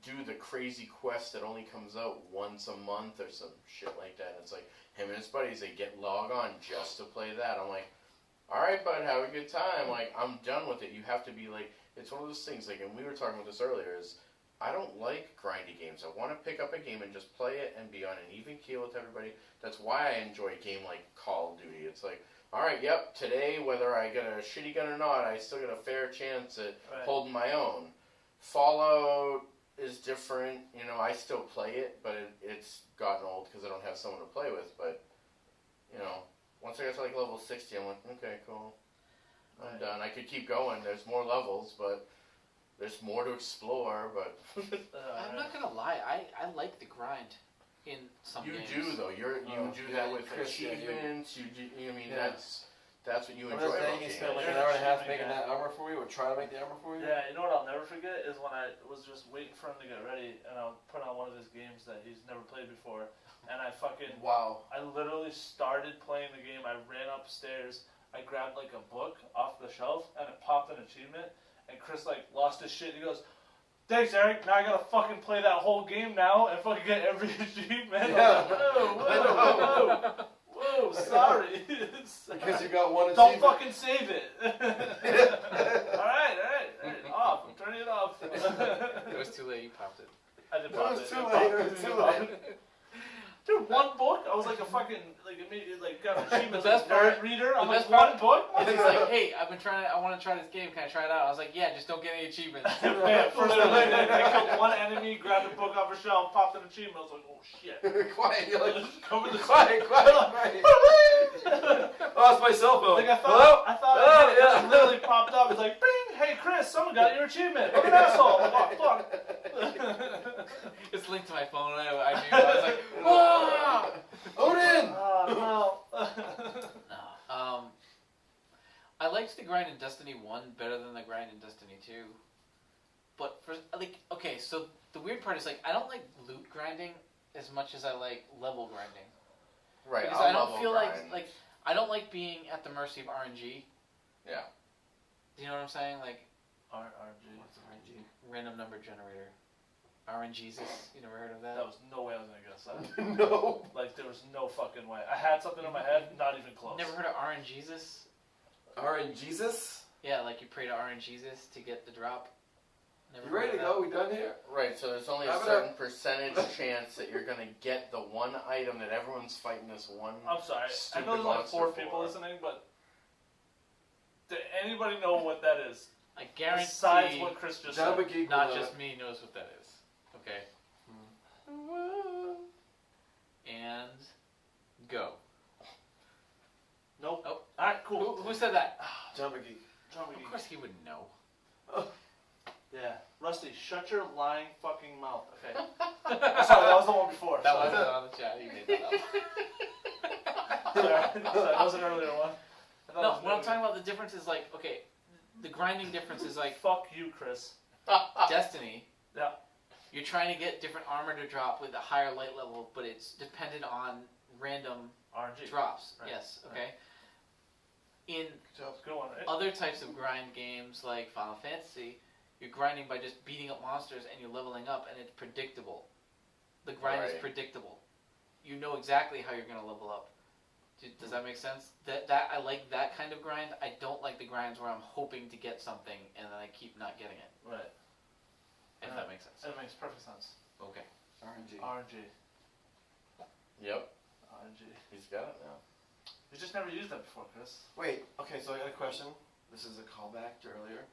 do the crazy quest that only comes out once a month or some shit like that. It's like him and his buddies. They get log on just to play that. I'm like, all right, bud, have a good time. Like, I'm done with it. You have to be like. It's one of those things. Like, and we were talking about this earlier. Is I don't like grindy games. I want to pick up a game and just play it and be on an even keel with everybody. That's why I enjoy a game like Call of Duty. It's like, all right, yep, today, whether I get a shitty gun or not, I still get a fair chance at Right. holding my own. Fallout is different. You know, I still play it, but it's gotten old because I don't have someone to play with. But, you know, once I get to like level 60, I'm like, okay, cool. I'm Right. done. I could keep going. There's more levels, but there's more to explore. But I'm not gonna lie, I like the grind in some you games. do though. You Oh, do yeah, that with Chris, yeah, you- achievements. You do. I mean, Yeah. that's what you When I enjoy was about saying you games. spent like Yeah. an hour and a half Yeah. making that armor for you, or trying to make the armor for you? Yeah, you know what I'll never forget is when I was just waiting for him to get ready, and I'll put on one of his games that he's never played before, and I Wow. literally started playing the game. I ran upstairs, I grabbed like a book off the shelf, and it popped an achievement, and Chris like lost his shit. He goes, "Thanks, Eric. Now I gotta fucking play that whole game now and fucking get every achievement." Yeah. I'm like, whoa, sorry. Because you got one Don't achievement. fucking save it. all right, off. I'm turning it off. It was too late, you popped it. I did It pop was it. too It late. popped. It was It too popped. late. Dude, one book? I was like a fucking, like, immediately, like, got an achievement. The best like, nerd part- reader. I'm the like, best part- one book? And he's like, hey, I want to try this game. Can I try it out? I was like, yeah, just don't get any achievements. Man, first thing I did, I killed one enemy, grabbed a book off a shelf, popped an achievement. I was like, oh shit. Quiet. You're like, Cover the quiet. Oh, it's my cell phone. Like I Hello? thought Oh, I did it. yeah. It literally popped up. It's like, bing, hey Chris, someone got your achievement. What an asshole. I'm like, oh fuck. It's linked to my phone. And I knew. I was like, whoa! Odin! Oh no. No. I liked the grind in Destiny 1 better than the grind in Destiny 2. But for like, okay, so the weird part is like I don't like loot grinding as much as I like level grinding. Right. Because I'll I don't level feel grind. like I don't like being at the mercy of RNG. Yeah. Do you know what I'm saying? Like RNG. what's RNG? Random number generator. RNGesus. You never heard of that? That was no way I was gonna guess that. No. Like there was no fucking way. I had something in my head, not even close. Never heard of RNGesus? RNGesus? Yeah, like you pray to RNGesus to get the drop. Never You heard ready to of that? go? We done here? Right. So there's only a Wrap it certain percentage chance that you're gonna get the one item that everyone's fighting this one. I'm sorry. I Stupid know there's only monster 4 people for. listening, but did anybody know what that is? I guarantee Besides what Chris just said. Jabba Geek not will know just me knows what that is. Okay. And go. Nope. Oh. Alright, cool. Who said that? it. Jabba Geek. Of course he would know. Yeah. Rusty, shut your lying fucking mouth. Okay. Sorry, that was the one before. That Sorry. wasn't on the chat. You made that up. Sorry, that was an earlier one. I thought No, it was what I'm earlier. talking about the difference is like, okay, the grinding difference is like Fuck you, Chris. Destiny. Yeah. You're trying to get different armor to drop with a higher light level, but it's dependent on random RNG. drops. Right. Yes, okay. In Good one, right? other types of grind games like Final Fantasy, you're grinding by just beating up monsters and you're leveling up and it's predictable. The grind is Right. predictable. You know exactly how you're going to level up. Does that make sense? That I like that kind of grind. I don't like the grinds where I'm hoping to get something and then I keep not getting it. Right. If that makes sense. It makes perfect sense. Okay. RNG. RNG. Yep. RNG. He's got it now. You just never used that before, Chris. Wait, okay, so I got a question. This is a callback to earlier.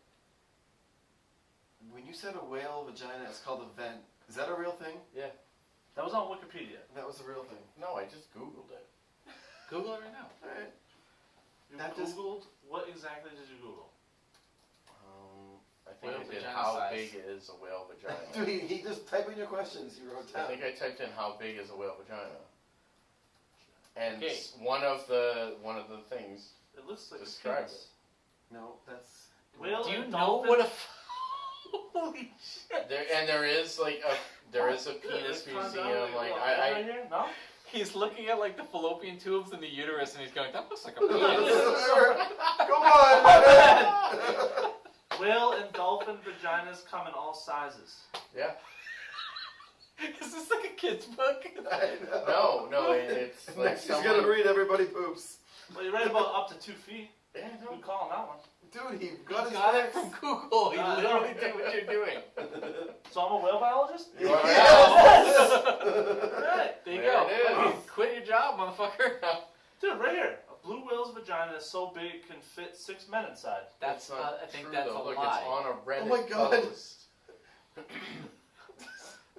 When you said a whale vagina, it's called a vent. Is that a real thing? That was on Wikipedia. That was a real thing. No, I just Googled it. Google it right now. Alright. You That just- Googled? What exactly did you Google? I think Whale I did vagina how size. big is a whale vagina. Dude, he just typed in your questions. You wrote I down. think I typed in how big is a whale vagina. And Okay. one of the things It looks like Describe a penis. No, that's. Whale Do you and know dolphin? what a... Holy shit. there is like there is a penis It's kinda museum. Like right I here? No? He's looking at like the fallopian tubes in the uterus and he's going, that looks like a Come penis. on! Whale and dolphin vaginas come in all sizes. yeah. Is this like a kid's book? I know. No, it's like Next he's someone. gonna read Everybody Poops. Well, you read about up to 2 feet. Yeah, You no. can call on that one. Dude, he He got his got it facts. from Google. He I literally know. did what you're doing. So I'm a whale biologist? You are Yes! Alright. There you There go. it is. Fucking quit your job, motherfucker. Dude, right here. A blue whale's vagina is so big it can fit 6 men inside. That's not I think true, that's though. a Look, lie. it's on a Reddit Oh my God. post.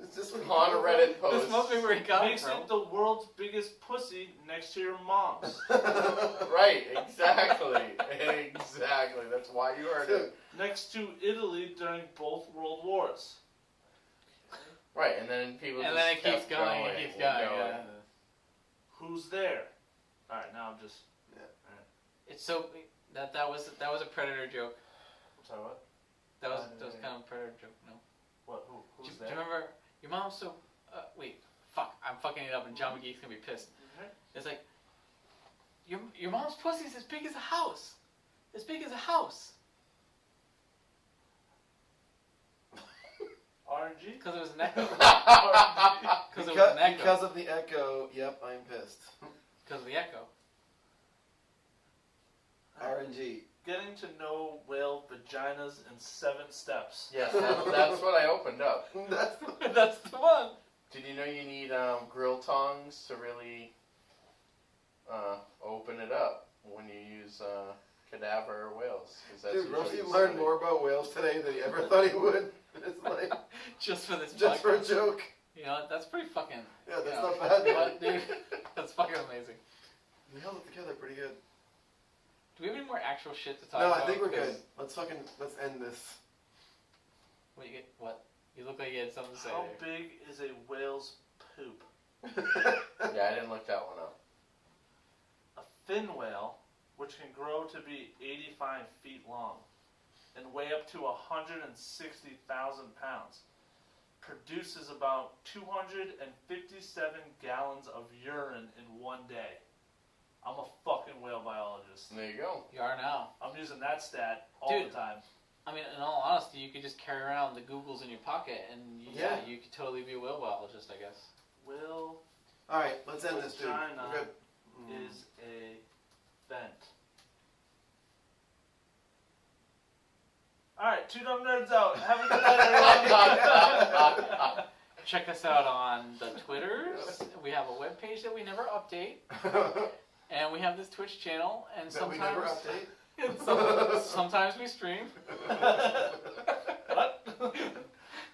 Is this what On a Reddit post. This must be where he got it Makes from. it the world's biggest pussy next to your mom's. Right, exactly. Exactly. That's why you heard it. Next to Italy during both world wars. Right, and then people And just then it keeps kept going, it keeps going. Yeah. Who's there? Alright, now I'm just... It's so that was a predator joke. Sorry, what? That was kind of a predator joke. No. What? Do Who's you there? remember your mom's so? Wait, fuck! I'm fucking it up, and John McGee's gonna be pissed. Mhm. It's like your mom's pussy's as big as a house. As big as a house. RNG? Because it was an echo. RNG. Because it was an echo. Because of the echo, yep, I'm pissed. Because of the echo. RNG. getting to know whale vaginas in 7 steps. Yes, that's what I opened up. That's the one. Did you know you need grill tongs to really open it up when you use cadaver whales? Dude, Rusty learned more about whales today than he ever thought he would. It's like Just for this. just for a joke. You know, that's pretty fucking. Yeah, that's you not know, bad. what, dude? That's fucking amazing. We held it together pretty good. Do we have any more actual shit to talk No, about? I think we're 'Cause- good. Let's end this. What you get? What? You look like you had something to say. How there. big is a whale's poop? Yeah, I didn't look that one up. A fin whale, which can grow to be 85 feet long and weigh up to 160,000 pounds, produces about 257 gallons of urine in one day. I'm a fucking whale biologist. There you go. You are now. I'm using that stat all Dude. the time. I mean, in all honesty, you could just carry around the Googles in your pocket, and Yeah. you could totally be a whale biologist, I guess. Whale Alright, let's end this, dude. vagina We're good. is a vent. Alright, 2 dumb nerds out. Have a good night, everyone. Check us out on the Twitters. We have a webpage that we never update, and we have this Twitch channel, and That we never sometimes update. sometimes we stream. What?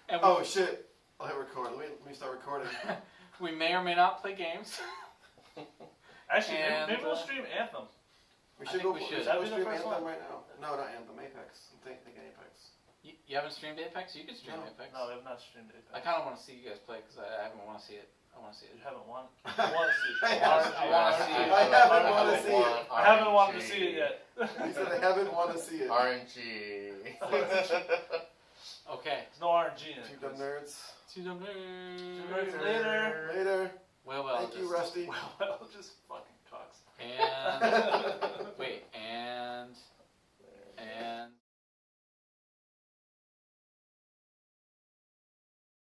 And Oh shit! I'll hit record. Let me start recording. we may or may not play games. Actually, And, maybe we'll stream Anthem. We I should think go. we We should. should That'd go be the stream first Anthem one. right now. No, not Anthem. Apex. I'm thinking Apex. You haven't streamed Apex? You could stream No. Apex. No, we have not streamed Apex. I kind of want to see you guys play because I haven't want to see it. I want to see You it. haven't won. I want to see it. I I wanna see it. I haven't want to see it. I haven't wanted to see it yet. He said I haven't want to see it. RNG. Okay. There's no RNG in it. 2 dumb nerds. See you Later. Later. Well, Thank you, Rusty. Well, just fucking cocks. And wait, and